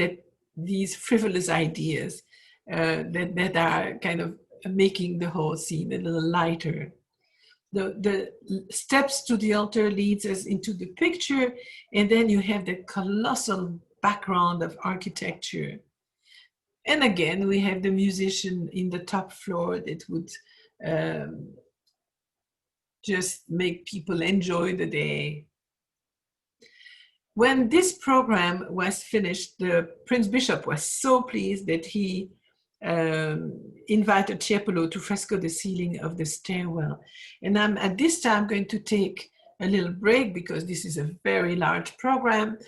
these frivolous ideas that are kind of making the whole scene a little lighter. The steps to the altar leads us into the picture, and then you have the colossal background of architecture. And again, we have the musician in the top floor that would just make people enjoy the day. When this program was finished, the Prince Bishop was so pleased that he invited Tiepolo to fresco the ceiling of the stairwell. And I'm at this time going to take a little break because this is a very large program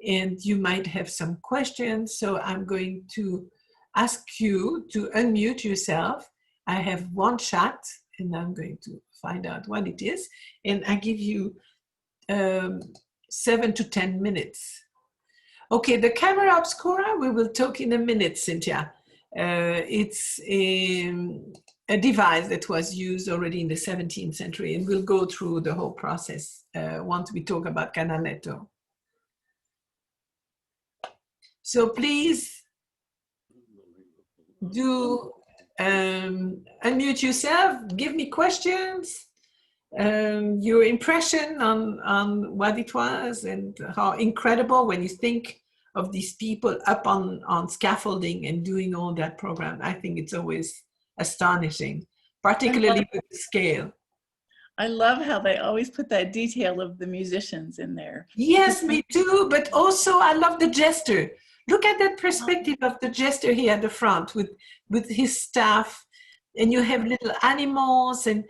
and you might have some questions. So I'm going to ask you to unmute yourself. I have one chat and I'm going to find out what it is. And I give you 7 to 10 minutes. Okay, the camera obscura, we will talk in a minute, Cynthia. It's a a device that was used already in the 17th century, and we'll go through the whole process once we talk about canaletto. So please do unmute yourself, give me questions, your impression on what it was and how incredible when you think of these people up on scaffolding and doing all that program. I think it's always astonishing, particularly with the scale. I love how they always put that detail of the musicians in there. Yes, me too, but also I love the jester. Look at that perspective of the jester here at the front with his staff, and you have little animals, and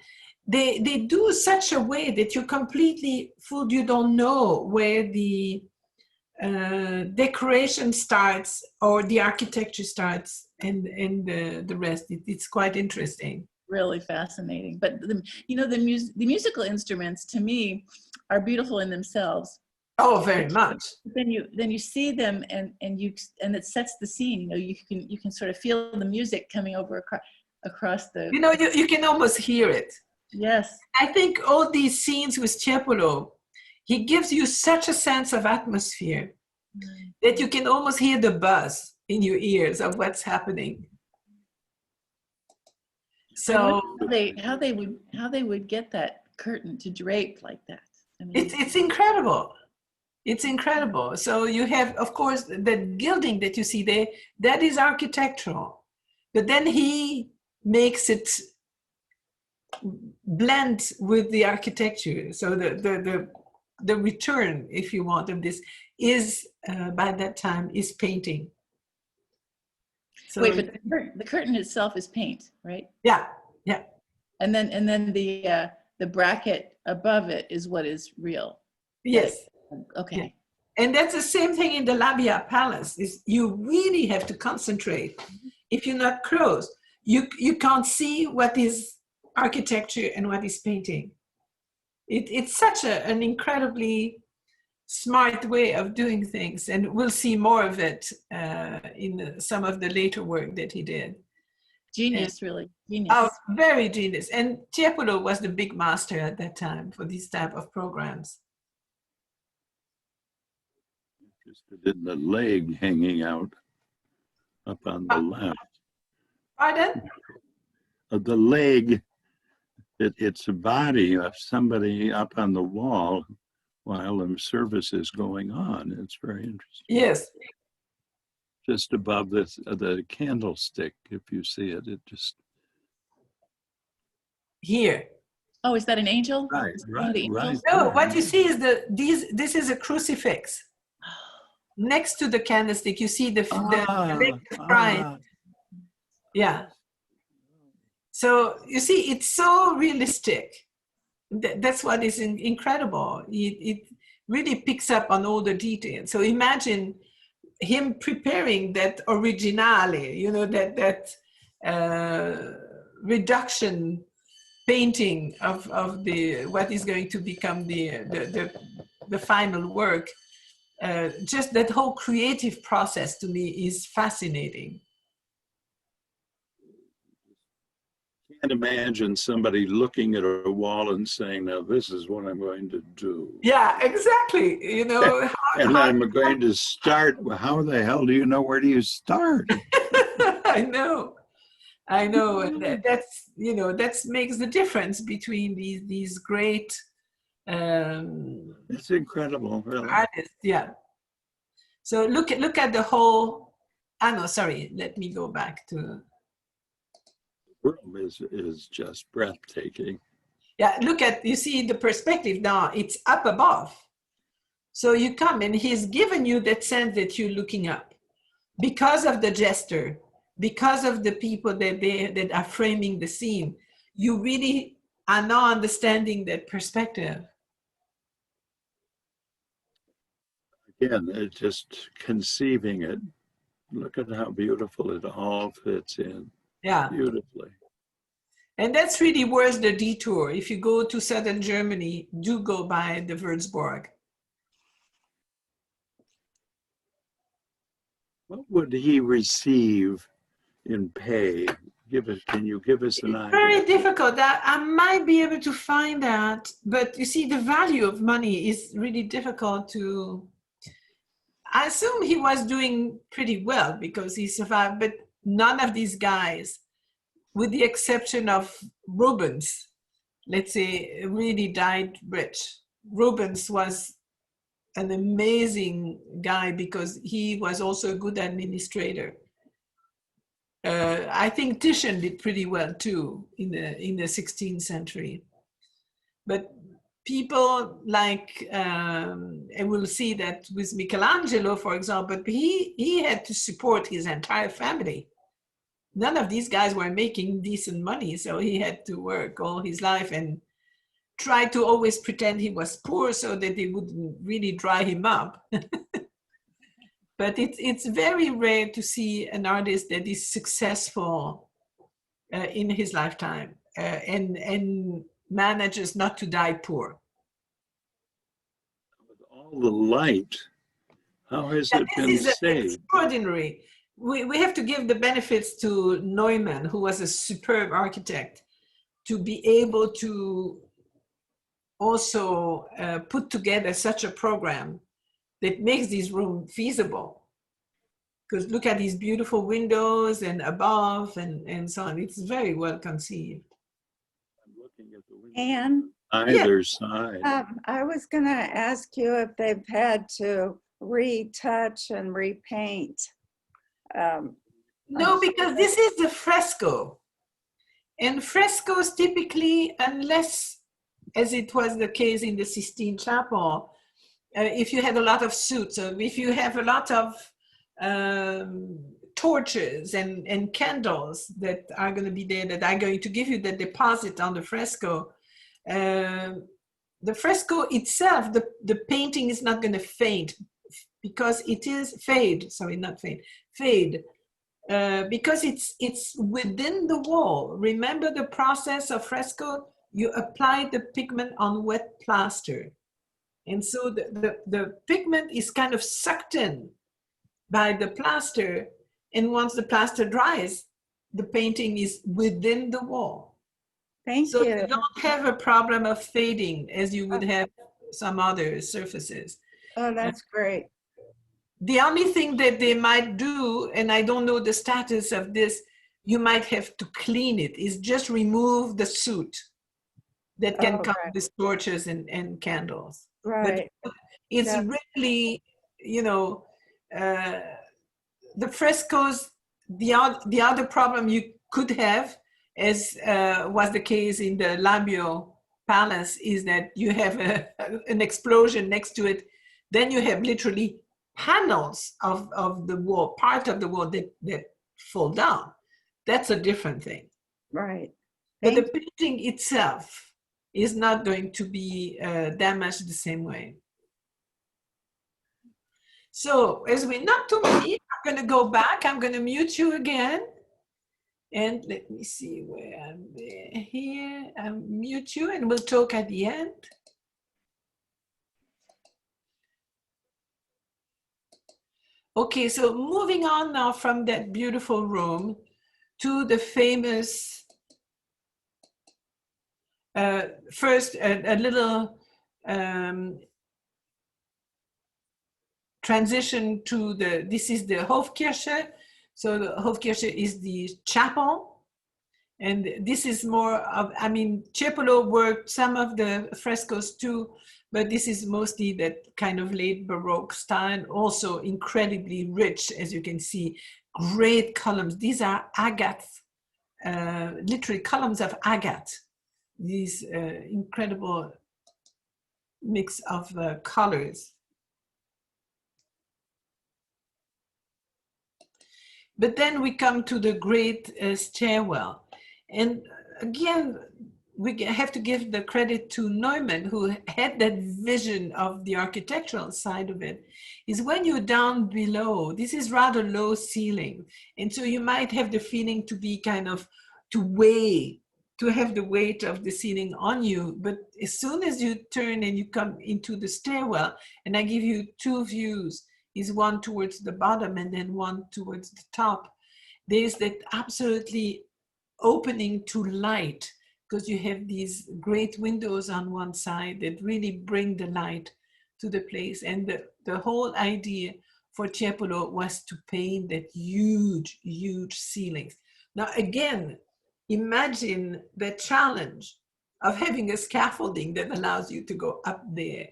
they do such a way that you're completely fooled. You don't know where the decoration starts or the architecture starts and the rest. It's quite interesting. Really fascinating. But you know, the musical instruments to me are beautiful in themselves. Oh, very much. Then you see them and it sets the scene. You know, you can sort of feel the music coming over across the. You know, you can almost hear it. Yes. I think all these scenes with Tiepolo, he gives you such a sense of atmosphere that you can almost hear the buzz in your ears of what's happening. So how they would get that curtain to drape like that. I mean, it's incredible. It's incredible. So you have, of course, the gilding that you see there, that is architectural. But then he makes it blend with the architecture. So the return, if you want, of this is, by that time, is painting. So, wait, but the curtain itself is paint, right? Yeah, yeah. And then the bracket above it is what is real. Yes. Okay. Yeah. And that's the same thing in the Labia Palace. Is you really have to concentrate. If you're not close, you can't see what is architecture and what is painting. It's such an incredibly smart way of doing things, and we'll see more of it in some of the later work that he did. Genius, really, genius. Oh, very genius. And Tiepolo was the big master at that time for these type of programs. Interested in the leg hanging out up on the left. Pardon? The leg, it's a body of somebody up on the wall while the service is going on. It's very interesting. Yes. Just above the candlestick, if you see it, it just... Here. Oh, is that an angel? Right. No, what you see is this is a crucifix. Next to the candlestick, you see the Christ. Yeah. So you see, it's so realistic. That's what is incredible. It really picks up on all the details. So imagine him preparing that originale, you know, that reduction painting of the what is going to become the final work. Just that whole creative process to me is fascinating. Can't imagine somebody looking at a wall and saying, now this is what I'm going to do. Yeah, exactly. You know, and I'm going to start. How the hell do you know where do you start? I know. And that's, you know, that makes the difference between these great it's incredible, really. artists. Yeah. So look at the whole. No, sorry. Let me go back to. Room is just breathtaking. Yeah, you see the perspective now, it's up above. So you come and he's given you that sense that you're looking up because of the gesture, because of the people that are framing the scene. You really are now understanding that perspective. Again, it's just conceiving it. Look at how beautiful it all fits in. Yeah. Beautifully. And that's really worth the detour. If you go to southern Germany, do go by the Würzburg. What would he receive in pay Can you give us an idea? Very difficult. I might be able to find that, but you see, the value of money is really difficult to. I assume he was doing pretty well because he survived, but none of these guys, with the exception of Rubens, let's say, really died rich. Rubens was an amazing guy because he was also a good administrator. I think Titian did pretty well too in the 16th century. But people like, and we'll see that with Michelangelo, for example, but he had to support his entire family. None of these guys were making decent money, so he had to work all his life and try to always pretend he was poor so that they wouldn't really dry him up. But it's very rare to see an artist that is successful in his lifetime and manages not to die poor. With all the light, how has it been saved? Extraordinary. We have to give the benefits to Neumann, who was a superb architect, to be able to also put together such a program that makes this room feasible. Because look at these beautiful windows and above and so on. It's very well conceived. I'm looking at the window. And Either side. I was going to ask you if they've had to retouch and repaint. No, because this is the fresco. And frescoes typically, unless, as it was the case in the Sistine Chapel, if you had a lot of suits, or if you have a lot of torches and candles that are going to be there, that are going to give you the deposit on the fresco, the fresco itself, the painting is not going to fade because it is fade, sorry, not fade, fade. Because it's within the wall. Remember the process of fresco? You apply the pigment on wet plaster. And so the pigment is kind of sucked in by the plaster. And once the plaster dries, the painting is within the wall. Thank you. You don't have a problem of fading as you would have some other surfaces. Oh, that's great. The only thing that they might do, and I don't know the status of this, you might have to clean it, is just remove the soot that can come with torches and candles. Right. But it's really, you know, the frescoes, the other problem you could have, as was the case in the Labio Palace, is that you have an explosion next to it. Then you have literally panels of the wall, part of the wall that fall down. That's a different thing. Right. But the painting itself is not going to be damaged the same way. So as we're not too many, I'm going to go back. I'm going to mute you again. And let me see where I'm here. I'll mute you and we'll talk at the end. Okay, so moving on now from that beautiful room to the famous, first a little transition to this is the Hofkirche. So the Hofkirche is the chapel. And this is more of, I mean, Tiepolo worked some of the frescoes too, but this is mostly that kind of late Baroque style, also incredibly rich, as you can see, great columns. These are agate, literally columns of agate. These incredible mix of colors. But then we come to the great stairwell. And again, we have to give the credit to Neumann, who had that vision of the architectural side of it, is when you're down below, this is rather low ceiling. And so you might have the feeling to be kind of, to have the weight of the ceiling on you. But as soon as you turn and you come into the stairwell, and I give you two views, is one towards the bottom and then one towards the top, there's that absolutely opening to light, because you have these great windows on one side that really bring the light to the place. And the whole idea for Tiepolo was to paint that huge, huge ceilings. Now, again, imagine the challenge of having a scaffolding that allows you to go up there,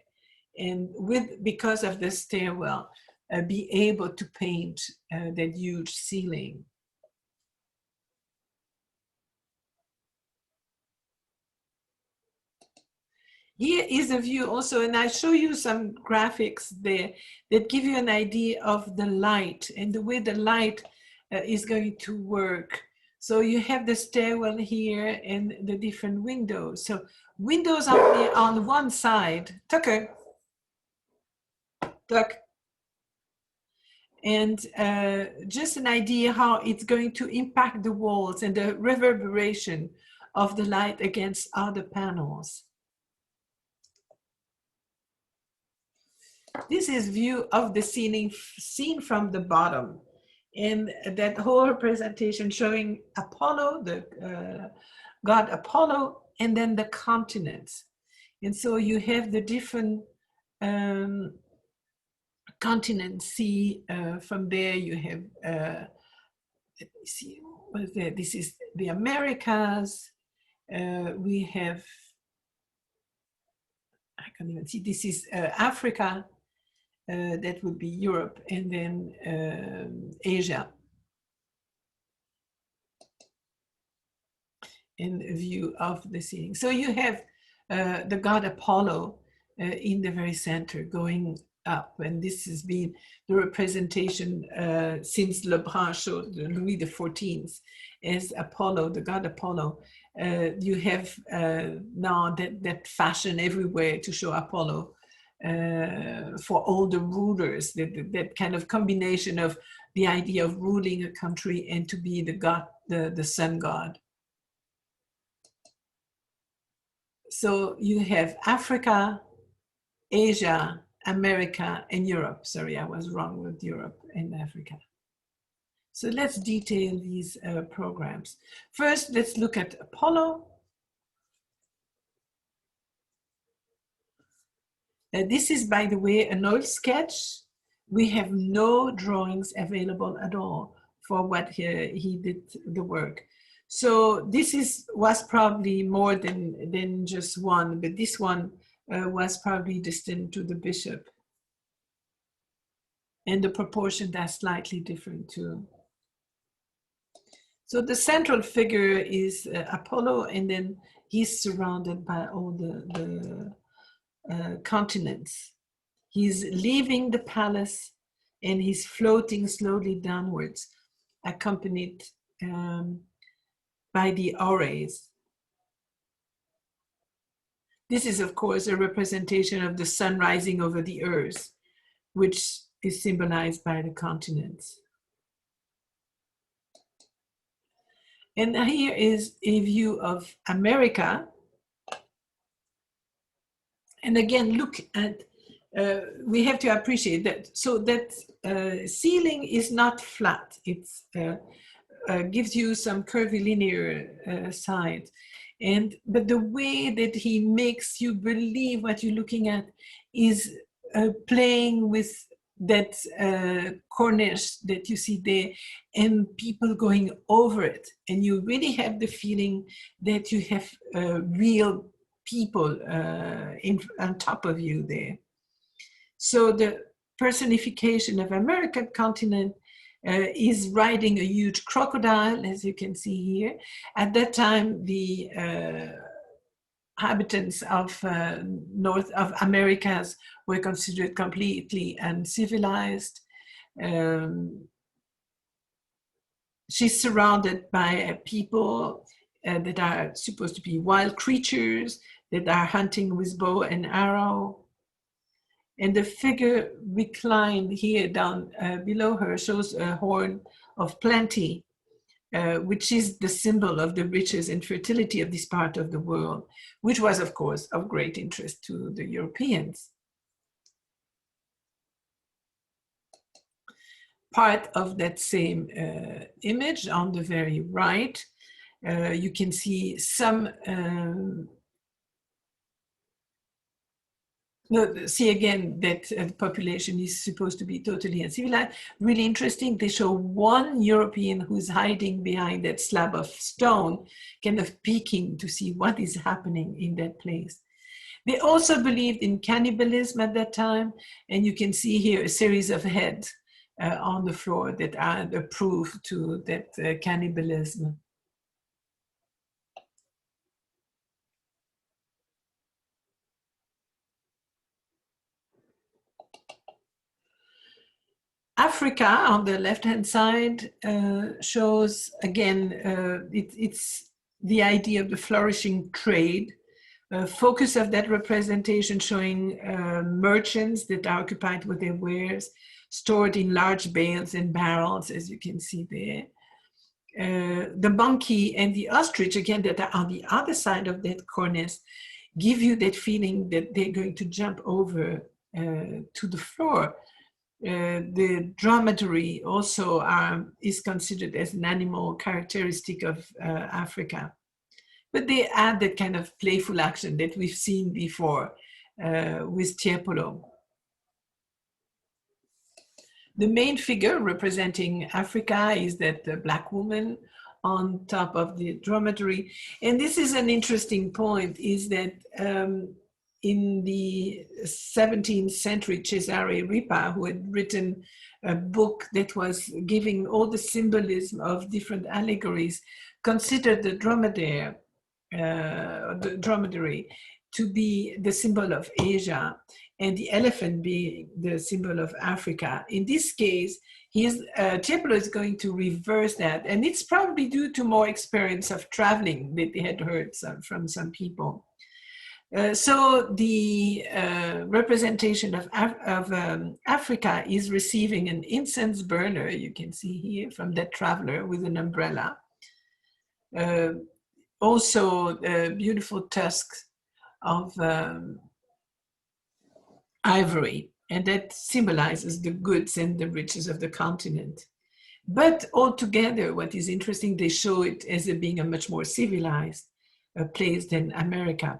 and because of the stairwell, be able to paint that huge ceiling. Here is a view also, and I show you some graphics there that give you an idea of the light and the way the light is going to work. So you have the stairwell here and the different windows. So windows on one side, Tucker, Tuck, and just an idea how it's going to impact the walls and the reverberation of the light against other panels. This is view of the ceiling seen from the bottom, and that whole representation showing Apollo, the god Apollo, and then the continents. And so you have the different continents. See, from there you have, let me see, what is there? This is the Americas. We have, I can't even see, this is Africa. That would be Europe, and then Asia. In view of the ceiling. So you have the god Apollo in the very center going up, and this has been the representation since Lebrun showed Louis XIV as Apollo, the god Apollo. You have now that fashion everywhere to show Apollo. For all the rulers, that kind of combination of the idea of ruling a country and to be the god, the sun god. So you have Africa, Asia, America, and Europe. Sorry, I was wrong with Europe and Africa. So let's detail these programs. First, let's look at Apollo. This is, by the way, an old sketch. We have no drawings available at all for what he did the work. So this was probably more than just one, but this one was probably destined to the bishop. And the proportions are slightly different too. So the central figure is Apollo, and then he's surrounded by all the continents. He's leaving the palace and he's floating slowly downwards, accompanied by the Aures. This is, of course, a representation of the sun rising over the earth, which is symbolized by the continents. And here is a view of America. And again, look at, we have to appreciate that. So that ceiling is not flat. It gives you some curvilinear sides. But the way that he makes you believe what you're looking at is playing with that cornice that you see there and people going over it. And you really have the feeling that you have real people on top of you there. So the personification of American continent is riding a huge crocodile, as you can see here. At that time, the inhabitants of North of Americas were considered completely uncivilized. She's surrounded by people that are supposed to be wild creatures that are hunting with bow and arrow. And the figure reclined here down below her shows a horn of plenty, which is the symbol of the riches and fertility of this part of the world, which was, of course, of great interest to the Europeans. Part of that same image on the very right You can see some, see again that the population is supposed to be totally uncivilized. Really interesting. They show one European who's hiding behind that slab of stone, kind of peeking to see what is happening in that place. They also believed in cannibalism at that time. And you can see here a series of heads on the floor that are the proof to that cannibalism. Africa on the left-hand side shows, again, it's the idea of the flourishing trade. Focus of that representation showing merchants that are occupied with their wares, stored in large bales and barrels, as you can see there. The monkey and the ostrich, again, that are on the other side of that cornice, give you that feeling that they're going to jump over to the floor. The dromedary also is considered as an animal characteristic of Africa. But they add that kind of playful action that we've seen before with Tiepolo. The main figure representing Africa is that black woman on top of the dromedary. And this is an interesting point, is that in the 17th century, Cesare Ripa, who had written a book that was giving all the symbolism of different allegories, considered the dromedary to be the symbol of Asia and the elephant being the symbol of Africa. In this case, Tiepolo is going to reverse that, and it's probably due to more experience of traveling that they had heard from some people. So the representation of Africa is receiving an incense burner, you can see here, from that traveler with an umbrella. Also beautiful tusks of ivory, and that symbolizes the goods and the riches of the continent. But altogether, what is interesting, they show it as being a much more civilized place than America.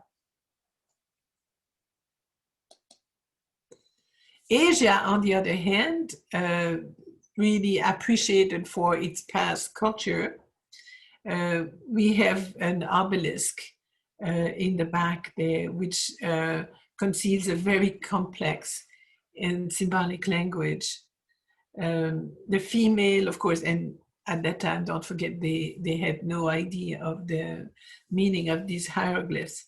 Asia, on the other hand, really appreciated for its past culture. We have an obelisk in the back there, which conceals a very complex and symbolic language. The female, of course, and at that time, don't forget, they had no idea of the meaning of these hieroglyphs.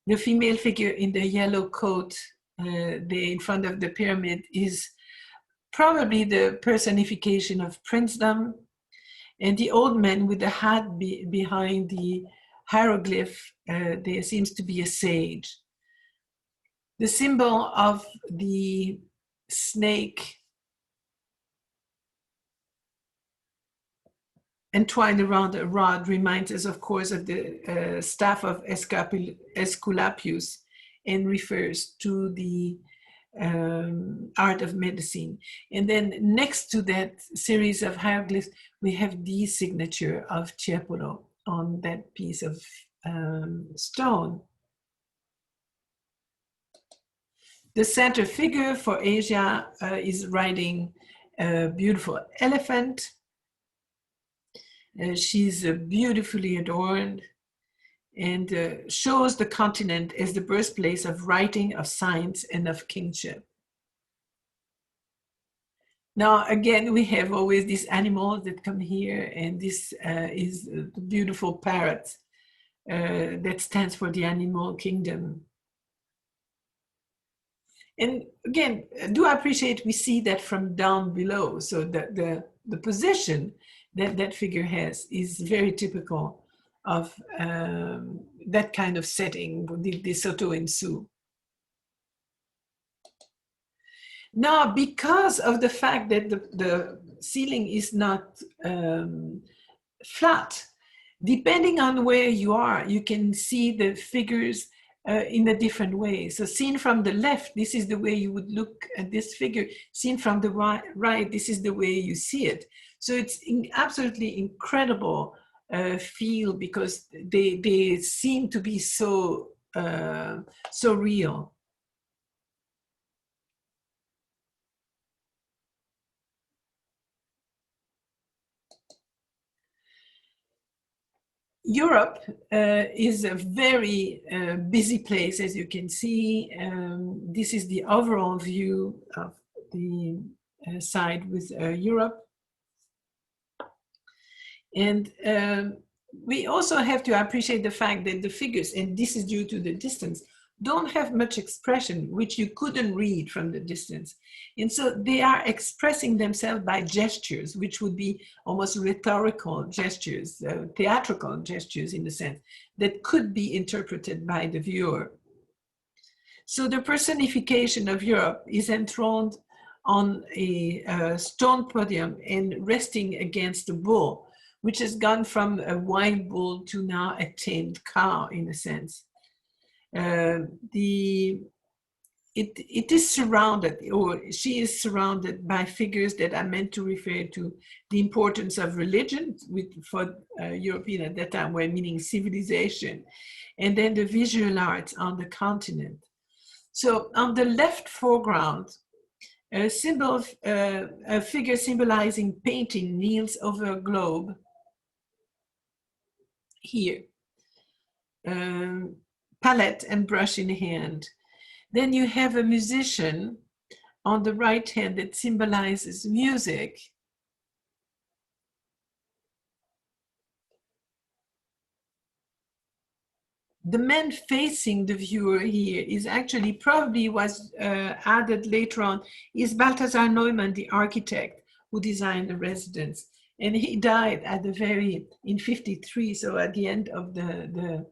The female figure in the yellow coat there in front of the pyramid is probably the personification of princedom, and the old man with the hat behind the hieroglyph, there seems to be a sage. The symbol of the snake entwined around a rod reminds us, of course, of the staff of Aesculapius, and refers to the art of medicine. And then next to that series of hieroglyphs, we have the signature of Tiepolo on that piece of stone. The center figure for Asia is riding a beautiful elephant. She's beautifully adorned, and shows the continent as the birthplace of writing, of science, and of kingship. Now, again, we have always these animals that come here, and this is the beautiful parrot that stands for the animal kingdom. And again, do appreciate we see that from down below, so that the position that that figure has is very typical of that kind of setting, the Soto and Sioux. Now, because of the fact that the ceiling is not flat, depending on where you are, you can see the figures in a different way. So seen from the left, this is the way you would look at this figure. Seen from the right, this is the way you see it. So it's absolutely incredible feel, because they seem to be so so real. Europe is a very busy place, as you can see. This is the overall view of the side with Europe. And we also have to appreciate the fact that the figures, and this is due to the distance, don't have much expression, which you couldn't read from the distance. And so they are expressing themselves by gestures, which would be almost rhetorical gestures, theatrical gestures in the sense, that could be interpreted by the viewer. So the personification of Europe is enthroned on a stone podium and resting against a bull, which has gone from a wild bull to now a tamed cow, in a sense. It is surrounded, or she is surrounded by figures that are meant to refer to the importance of religion, for European at that time, were meaning civilization, and then the visual arts on the continent. So on the left foreground, a figure symbolizing painting kneels over a globe here, palette and brush in hand. Then you have a musician on the right hand that symbolizes music. The man facing the viewer here is actually, probably was added later on, is Balthasar Neumann, the architect who designed the residence. And he died at the in 53, so at the end of the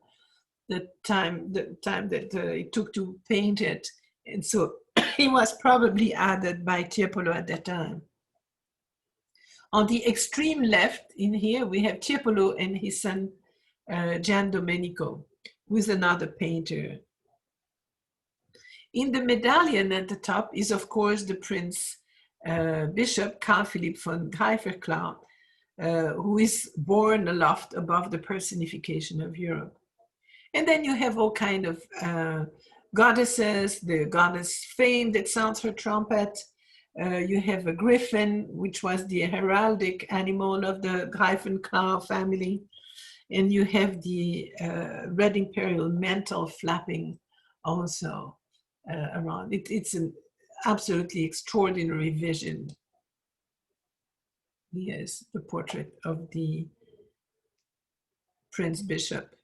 time that it took to paint it. And so he was probably added by Tiepolo at that time. On the extreme left in here, we have Tiepolo and his son, Gian Domenico, who is another painter. In the medallion at the top is, of course, the Prince Bishop Carl Philipp von Greiferklau, who is borne aloft above the personification of Europe. And then you have all kind of goddesses, the goddess Fame that sounds her trumpet. You have a griffin, which was the heraldic animal of the Greifenklau family. And you have the red imperial mantle flapping also around. It's an absolutely extraordinary vision. Here's the portrait of the Prince Bishop.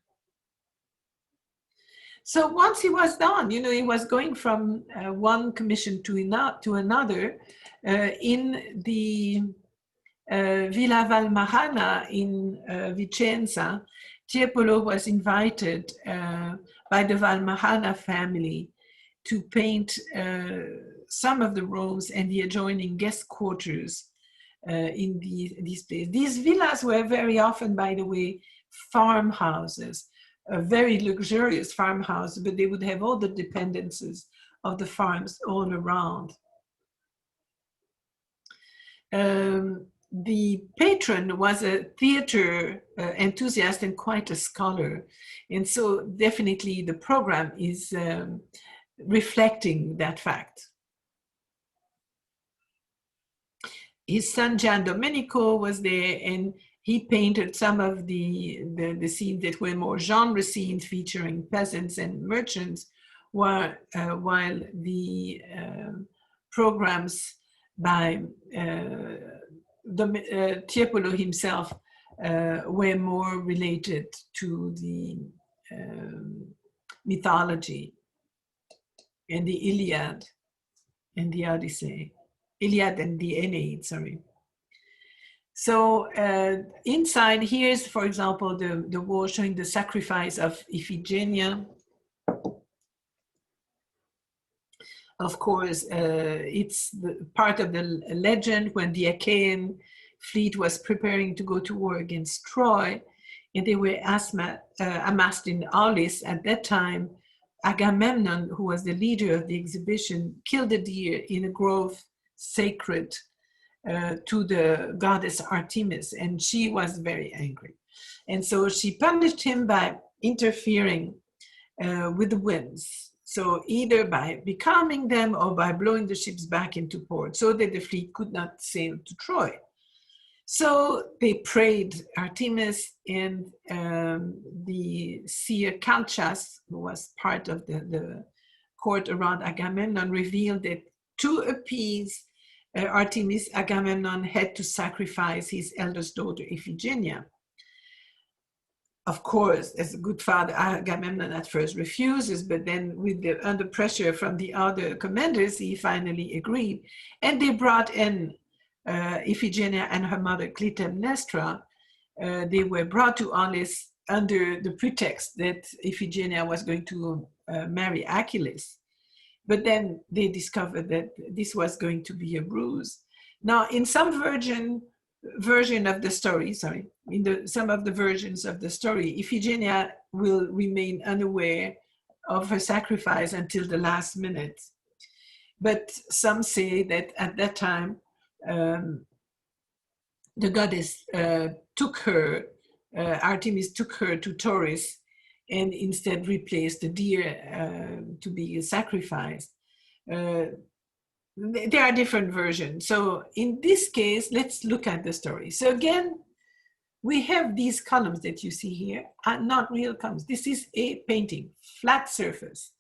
So once he was done, you know, he was going from one commission to another. In the Villa Valmarana in Vicenza, Tiepolo was invited by the Valmarana family to paint some of the rooms and the adjoining guest quarters in these places. These villas were very often, by the way, farmhouses, very luxurious farmhouses, but they would have all the dependencies of the farms all around. The patron was a theater enthusiast and quite a scholar. And so definitely the program is reflecting that fact. His son Gian Domenico was there, and he painted some of the scenes that were more genre scenes featuring peasants and merchants, while the programs by Tiepolo himself were more related to the mythology and the Iliad and the Odyssey. Iliad and the Aeneid, sorry. So inside, here's, for example, the wall showing the sacrifice of Iphigenia. Of course, it's part of the legend when the Achaean fleet was preparing to go to war against Troy, and they were amassed in Aulis. At that time, Agamemnon, who was the leader of the exhibition, killed a deer in a grove sacred to the goddess Artemis, and she was very angry. And so she punished him by interfering with the winds. So either by becalming them or by blowing the ships back into port so that the fleet could not sail to Troy. So they prayed Artemis, and the seer Calchas, who was part of the court around Agamemnon, revealed that to appease Artemis, Agamemnon had to sacrifice his eldest daughter, Iphigenia. Of course, as a good father, Agamemnon at first refuses, but then under pressure from the other commanders, he finally agreed. And they brought in Iphigenia and her mother Clytemnestra. They were brought to Aulis under the pretext that Iphigenia was going to marry Achilles. But then they discovered that this was going to be a ruse. Now, in some version of the story, some of the versions of the story, Iphigenia will remain unaware of her sacrifice until the last minute. But some say that at that time, the goddess Artemis took her to Taurus and instead replaced the deer to be sacrificed. There are different versions. So in this case, let's look at the story. So again, we have these columns that you see here are not real columns. This is a painting, flat surface.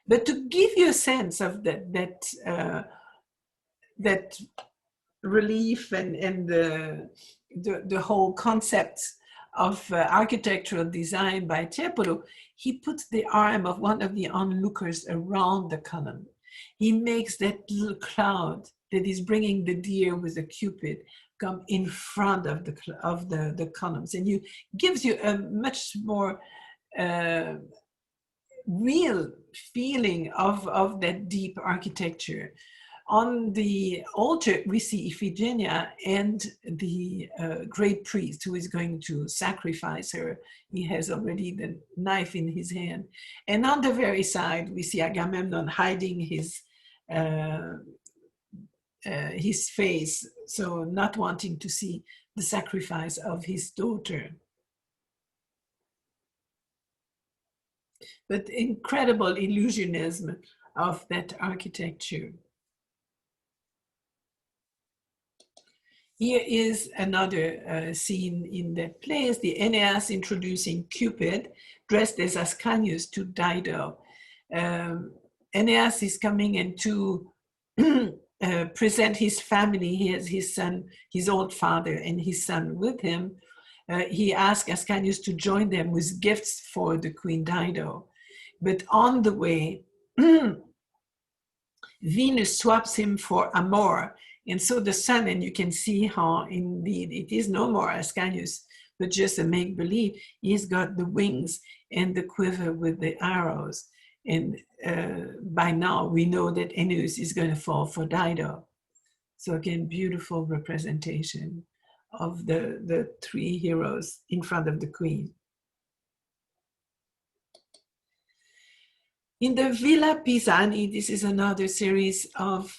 But to give you a sense of that relief and the whole concept of architectural design by Tiepolo, he puts the arm of one of the onlookers around the column. He makes that little cloud that is bringing the deer with the cupid come in front of the columns, and gives you a much more real feeling of that deep architecture. On the altar, we see Iphigenia and the great priest who is going to sacrifice her. He has already the knife in his hand. And on the very side, we see Agamemnon hiding his face, so not wanting to see the sacrifice of his daughter. But incredible illusionism of that architecture. Here is another scene in that place, the Aeneas introducing Cupid, dressed as Ascanius to Dido. Aeneas is coming in to present his family. He has his son, his old father, and his son with him. He asked Ascanius to join them with gifts for the Queen Dido. But on the way, Venus swaps him for Amor. And so the son, and you can see how indeed it is no more Ascanius, but just a make-believe. He's got the wings and the quiver with the arrows. And by now we know that Aeneas is going to fall for Dido. So again, beautiful representation of the three heroes in front of the queen. In the Villa Pisani, this is another series of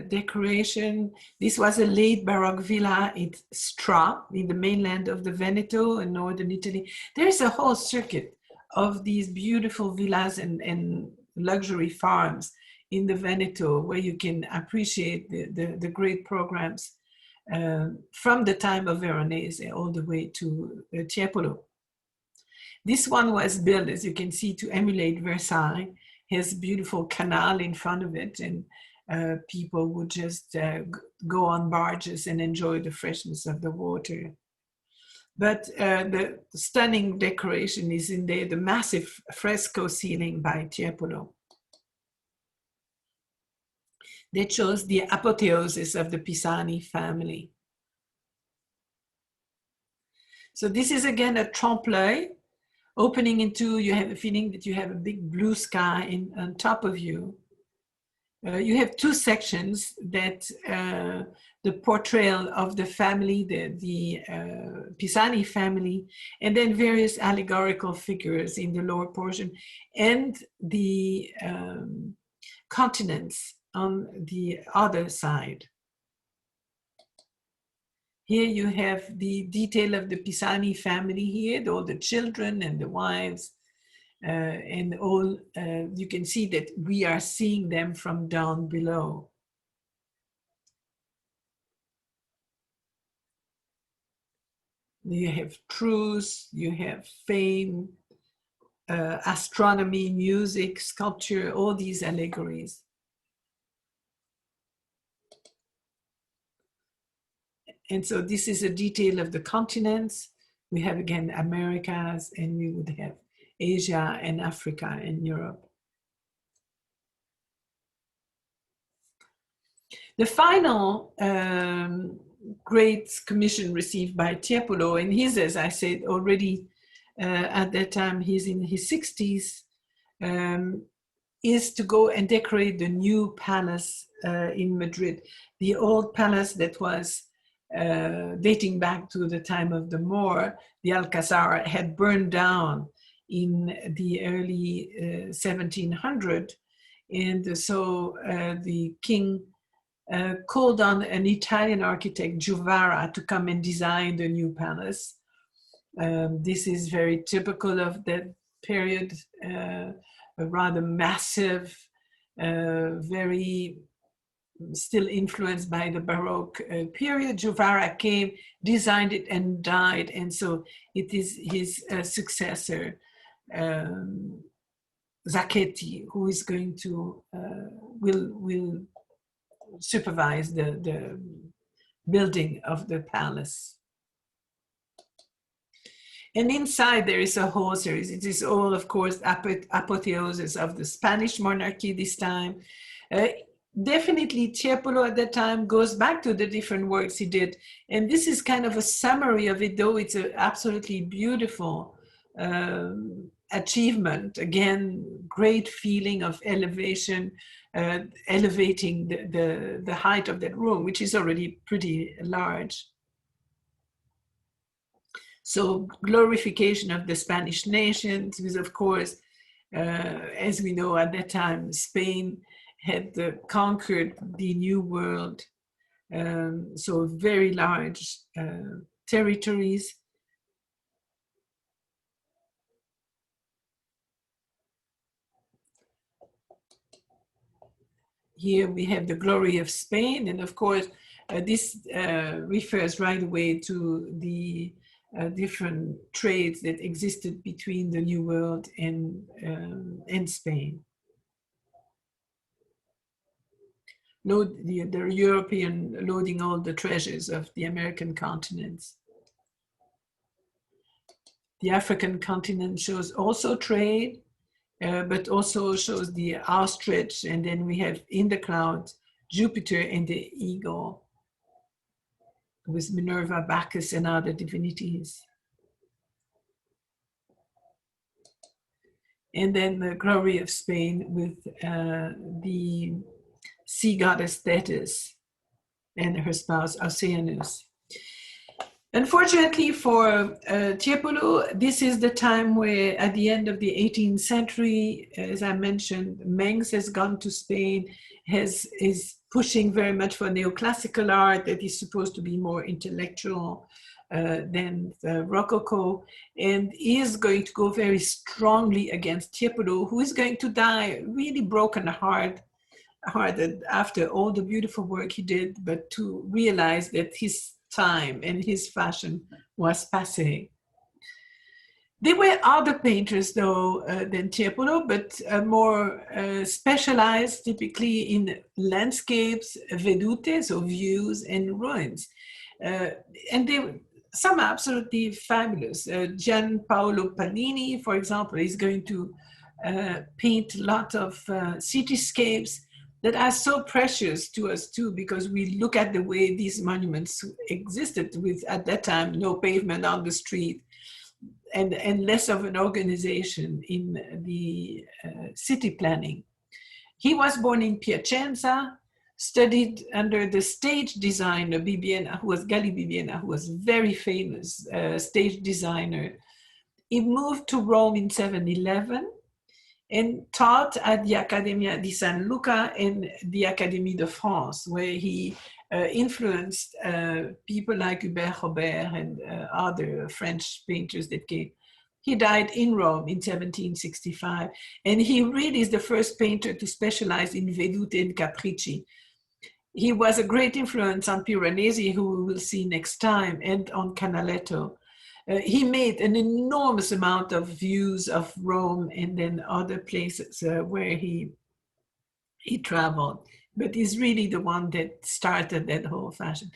decoration. This was a late Baroque villa in Stra, in the mainland of the Veneto in northern Italy. There is a whole circuit of these beautiful villas and luxury farms in the Veneto where you can appreciate the great programs from the time of Veronese all the way to Tiepolo. This one was built, as you can see, to emulate Versailles. Has beautiful canal in front of it, and people would just go on barges and enjoy the freshness of the water. But the stunning decoration is in there, the massive fresco ceiling by Tiepolo. That shows the apotheosis of the Pisani family. So this is again a trompe-l'oeil. Opening into, you have a feeling that you have a big blue sky on top of you. You have two sections that the portrayal of the family, the Pisani family, and then various allegorical figures in the lower portion, and the continents on the other side. Here you have the detail of the Pisani family here, all the children and the wives, and all, you can see that we are seeing them from down below. You have truth, you have fame, astronomy, music, sculpture, all these allegories. And so this is a detail of the continents. We have again Americas, and we would have Asia and Africa and Europe. The final great commission received by Tiepolo, and he's, as I said already, at that time, he's in his 60s, is to go and decorate the new palace in Madrid. The old palace that was dating back to the time of the Moor, the Alcazar, had burned down in the early 1700s. And so the king called on an Italian architect, Giovara, to come and design the new palace. This is very typical of that period, a rather massive, very still influenced by the Baroque period. Giovara came, designed it, and died. And so it is his successor, Zacchetti, who is going to, will supervise the building of the palace. And inside there is a whole series. It is all, of course, apotheosis of the Spanish monarchy this time. Definitely Tiepolo at that time goes back to the different works he did. And this is kind of a summary of it, though it's an absolutely beautiful achievement. Again, great feeling of elevation, elevating the height of that room, which is already pretty large. So glorification of the Spanish nation, because of course, as we know at that time, Spain had conquered the New World, so very large territories. Here we have the glory of Spain, and of course, this refers right away to the different trades that existed between the New World and Spain. The European loading all the treasures of the American continents. The African continent shows also trade, but also shows the ostrich, and then we have in the clouds Jupiter and the eagle, with Minerva, Bacchus, and other divinities. And then the glory of Spain with the sea goddess Thetis and her spouse Oceanus. Unfortunately for Tiepolo, this is the time where at the end of the 18th century, as I mentioned, Mengs has gone to Spain, is pushing very much for neoclassical art that is supposed to be more intellectual than the Rococo, and is going to go very strongly against Tiepolo, who is going to die really broken-hearted after all the beautiful work he did, but to realize that his time and his fashion was passé. There were other painters, though, than Tiepolo, but more specialized typically in landscapes, vedute, so views, and ruins. And some absolutely fabulous. Gianpaolo Pannini, for example, is going to paint a lot of cityscapes that are so precious to us too, because we look at the way these monuments existed with, at that time, no pavement on the street, and less of an organization in the city planning. He was born in Piacenza, studied under the stage designer Bibbiena, who was Galli Bibbiena, who was very famous stage designer. He moved to Rome in 711 and taught at the Accademia di San Luca and the Académie de France, where he influenced people like Hubert Robert and other French painters that came. He died in Rome in 1765, and he really is the first painter to specialize in Vedute and Capricci. He was a great influence on Piranesi, who we will see next time, and on Canaletto. He made an enormous amount of views of Rome and then other places where he traveled, but he's really the one that started that whole fashion.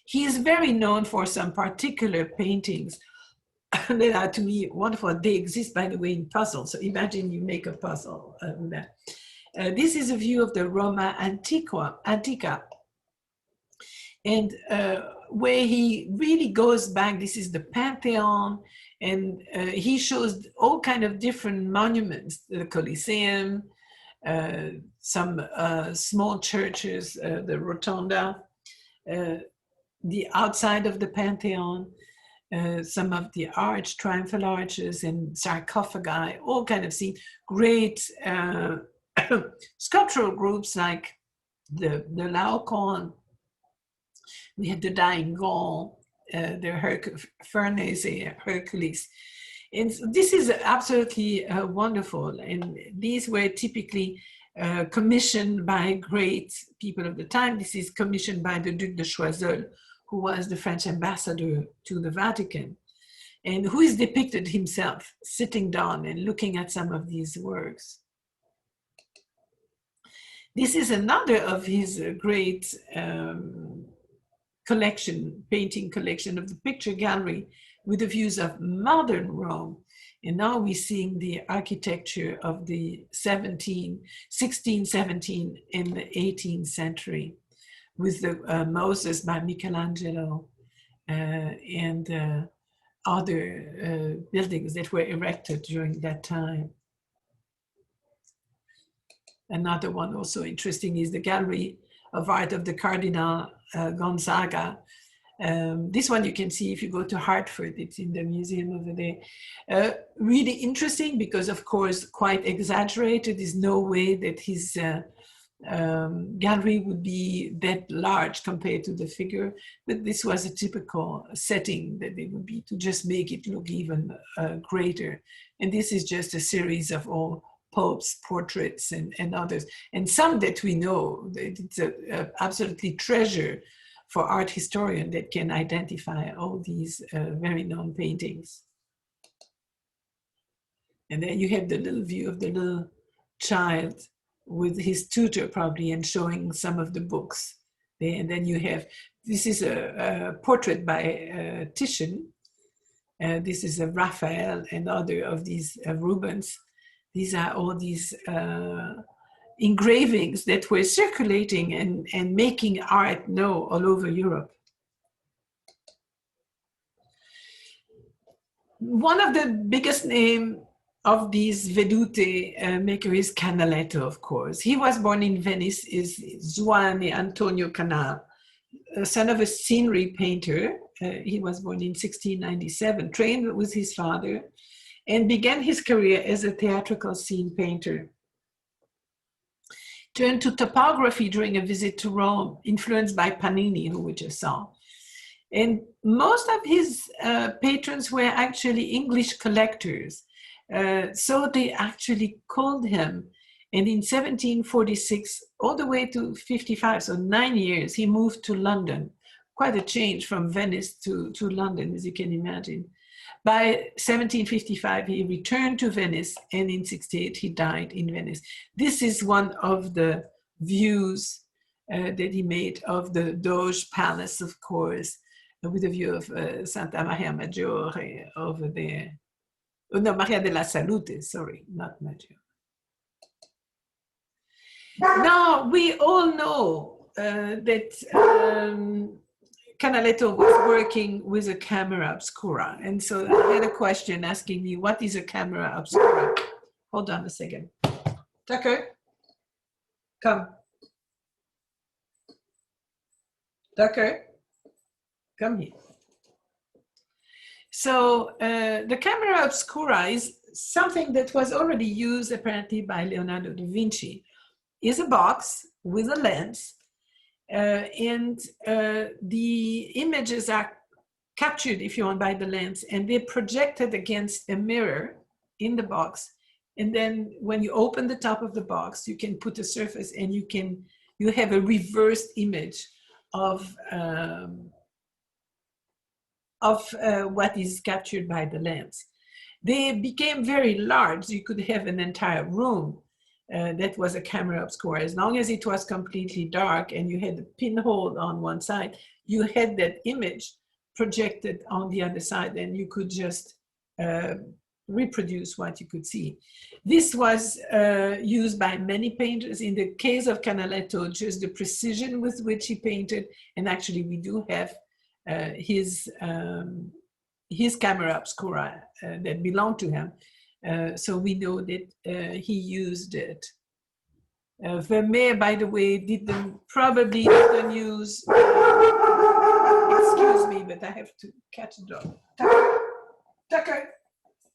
He is very known for some particular paintings that are, to me, wonderful. They exist, by the way, in puzzles. So imagine you make a puzzle with that. This is a view of the Roma Antica, and where he really goes back. This is the Pantheon, and he shows all kind of different monuments, the Colosseum, some small churches, the Rotunda, the outside of the Pantheon, some of the triumphal arches and sarcophagi, all kind of scenes. Great sculptural groups like the Laocoon. We had the Dying Gaul, the Farnese, Hercules. And so this is absolutely wonderful. And these were typically commissioned by great people of the time. This is commissioned by the Duc de Choiseul, who was the French ambassador to the Vatican, and who is depicted himself sitting down and looking at some of these works. This is another of his great painting collection of the picture gallery with the views of modern Rome. And now we're seeing the architecture of the 16, 17, and the 18th century with the Moses by Michelangelo and other buildings that were erected during that time. Another one also interesting is the Gallery of Art of the Cardinal Gonzaga. This one you can see if you go to Hartford, it's in the museum over there. Really interesting because, of course, quite exaggerated. There's no way that his gallery would be that large compared to the figure, but this was a typical setting that it would be to just make it look even greater. And this is just a series of all popes' portraits and others, and some that we know. It's absolutely treasure for art historian that can identify all these very known paintings. And then you have the little view of the little child with his tutor probably and showing some of the books. And then you have, this is a portrait by Titian. This is a Raphael and other of these Rubens. These are all these engravings that were circulating and making art known all over Europe. One of the biggest names of these Vedute maker is Canaletto, of course. He was born in Venice, is Zuane Antonio Canal, son of a scenery painter. He was born in 1697, trained with his father, and began his career as a theatrical scene painter. Turned to topography during a visit to Rome, influenced by Panini, who we just saw. And most of his patrons were actually English collectors. So they actually called him. And in 1746, all the way to 55, so 9 years, he moved to London. Quite a change from Venice to London, as you can imagine. By 1755, he returned to Venice, and in 68, he died in Venice. This is one of the views that he made of the Doge Palace, of course, with a view of Santa Maria Maggiore over there. Oh, no, Maria della Salute, sorry, not Maggiore. Now, we all know that Canaletto was working with a camera obscura. And so I had a question asking me, what is a camera obscura? Hold on a second. Tucker, come. Tucker, come here. So the camera obscura is something that was already used apparently by Leonardo da Vinci. Is a box with a lens The images are captured, if you want, by the lens, and they're projected against a mirror in the box. And then when you open the top of the box, you can put a surface, and you have a reversed image of what is captured by the lens. They became very large. You could have an entire room that was a camera obscura. As long as it was completely dark and you had a pinhole on one side, you had that image projected on the other side, and you could just reproduce what you could see. This was used by many painters. In the case of Canaletto, just the precision with which he painted, and actually we do have his camera obscura that belonged to him. So we know that he used it. Vermeer, by the way, probably didn't use, excuse me, but I have to catch the dog. Tucker, Tucker,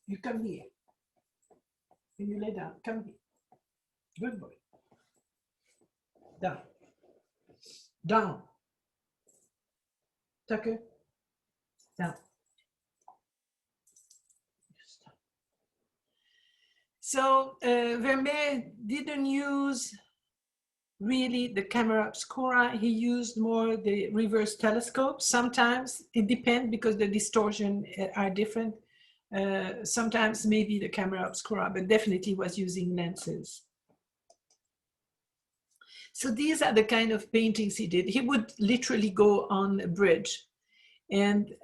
you come here. Can you lay down? Come here. Good boy. Down. Down. Tucker, down. So Vermeer didn't use really the camera obscura. He used more the reverse telescope. Sometimes it depends because the distortion are different. Sometimes maybe the camera obscura, but definitely was using lenses. So these are the kind of paintings he did. He would literally go on a bridge and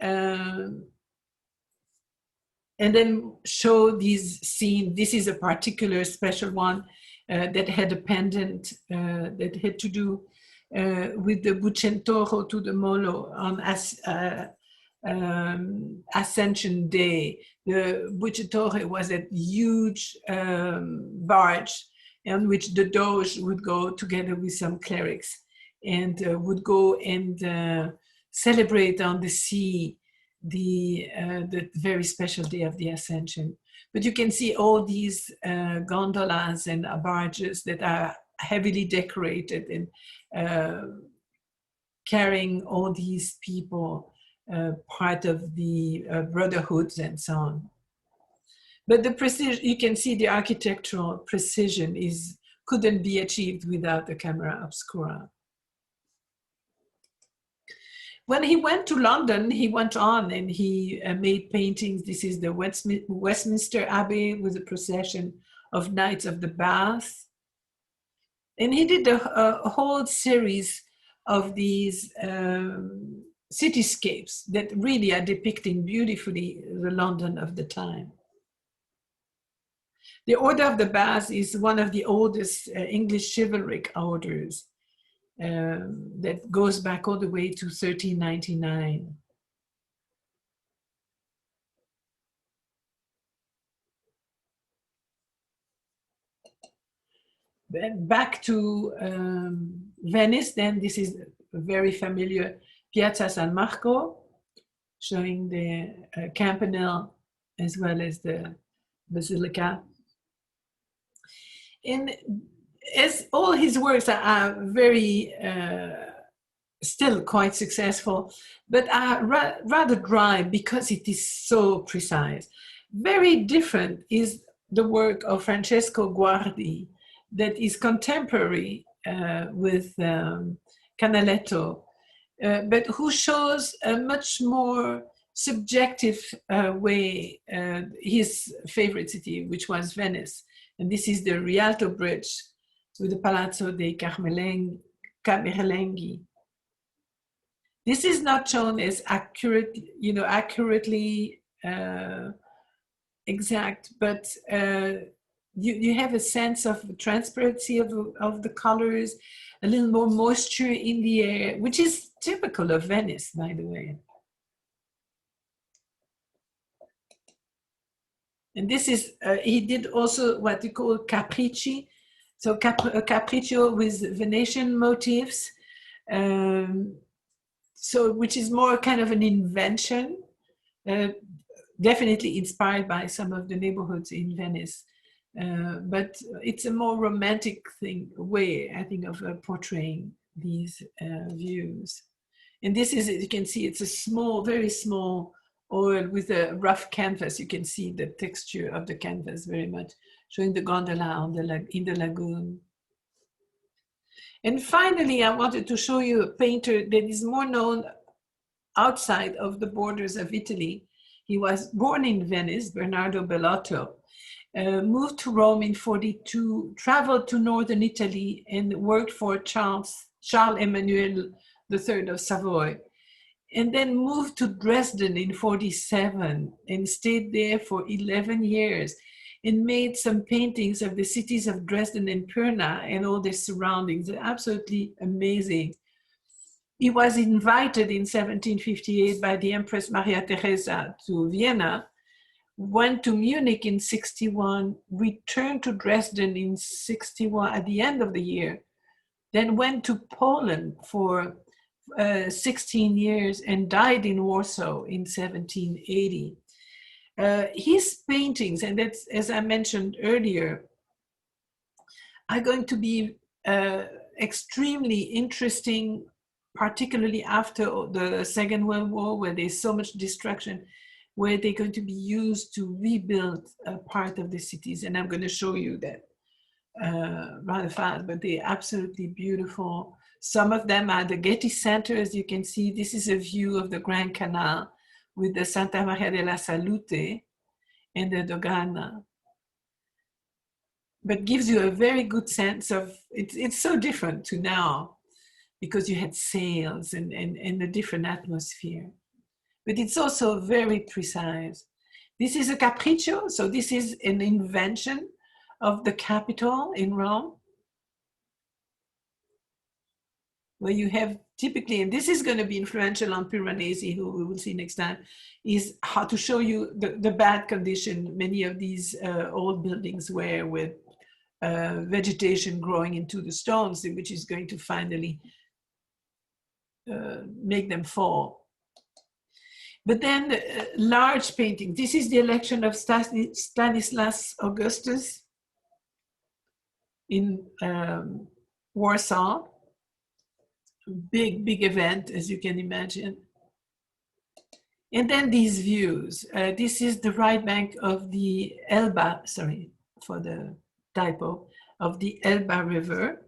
then show these scenes. This is a particular special one that had a pendant that had to do with the Bucentoro to the Molo on Ascension Day. The Bucentoro was a huge barge on which the Doge would go together with some clerics and would go and celebrate on the sea the very special day of the Ascension. But you can see all these gondolas and barges that are heavily decorated and carrying all these people, part of the brotherhoods and so on. But the precision, you can see the architectural precision couldn't be achieved without the camera obscura. When he went to London, he went on and he made paintings. This is the Westminster Abbey with a procession of Knights of the Bath. And he did a whole series of these cityscapes that really are depicting beautifully the London of the time. The Order of the Bath is one of the oldest English chivalric orders. That goes back all the way to 1399. Then back to Venice, then this is a very familiar Piazza San Marco, showing the Campanile as well as the Basilica. And as all his works are very, still quite successful, but are rather dry because it is so precise. Very different is the work of Francesco Guardi that is contemporary with Canaletto, but who shows a much more subjective way his favorite city, which was Venice. And this is the Rialto Bridge with the Palazzo dei Camerlenghi. This is not shown as accurate, accurately exact, but you have a sense of the transparency of the colors, a little more moisture in the air, which is typical of Venice, by the way. And this is, he did also what you call capricci. So capriccio with Venetian motifs, which is more kind of an invention, definitely inspired by some of the neighborhoods in Venice. But it's a more romantic way, I think, of portraying these views. And this is, you can see, it's a small, very small oil with a rough canvas. You can see the texture of the canvas very much, showing the gondola on in the lagoon. And finally, I wanted to show you a painter that is more known outside of the borders of Italy. He was born in Venice, Bernardo Bellotto, moved to Rome in 42, traveled to northern Italy and worked for Charles Emmanuel III of Savoy, and then moved to Dresden in 47 and stayed there for 11 years and made some paintings of the cities of Dresden and Pirna and all their surroundings. They're absolutely amazing. He was invited in 1758 by the Empress Maria Theresa to Vienna, went to Munich in 61, returned to Dresden in 61 at the end of the year, then went to Poland for 16 years and died in Warsaw in 1780. His paintings, and that's, as I mentioned earlier, are going to be extremely interesting, particularly after the Second World War, where there's so much destruction, where they're going to be used to rebuild a part of the cities. And I'm going to show you that rather fast, but they're absolutely beautiful. Some of them are the Getty Center, as you can see. This is a view of the Grand Canal with the Santa Maria della Salute and the Dogana. But gives you a very good sense of, it's so different to now because you had sails and a different atmosphere. But it's also very precise. This is a capriccio, so this is an invention of the Capitol in Rome, where you have typically, and this is going to be influential on Piranesi, who we will see next time, is how to show you the bad condition many of these old buildings were, with vegetation growing into the stones, which is going to finally make them fall. But then large painting. This is the election of Stanislas Augustus in Warsaw. Big event, as you can imagine. And then these views. This is the right bank of the Elba, sorry for the typo, of the Elba River.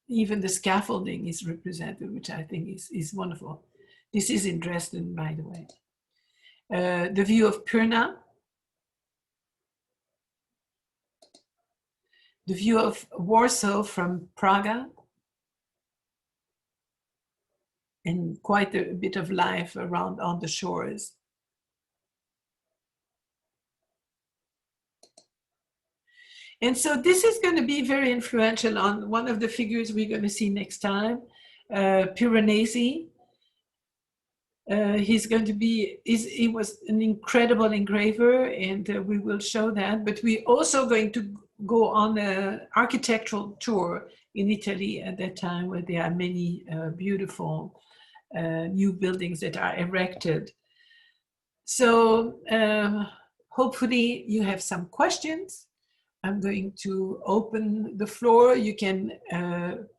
Even the scaffolding is represented, which I think is wonderful. This is in Dresden, by the way. The view of Pirna. The view of Warsaw from Praga. And quite a bit of life around on the shores. And so this is going to be very influential on one of the figures we're going to see next time, Piranesi. He's going to be, he was an incredible engraver, and we will show that. But we're also going to go on an architectural tour in Italy at that time, where there are many beautiful new buildings that are erected. So hopefully you have some questions. I'm going to open the floor. You can,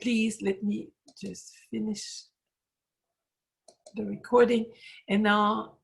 please let me just finish the recording. And now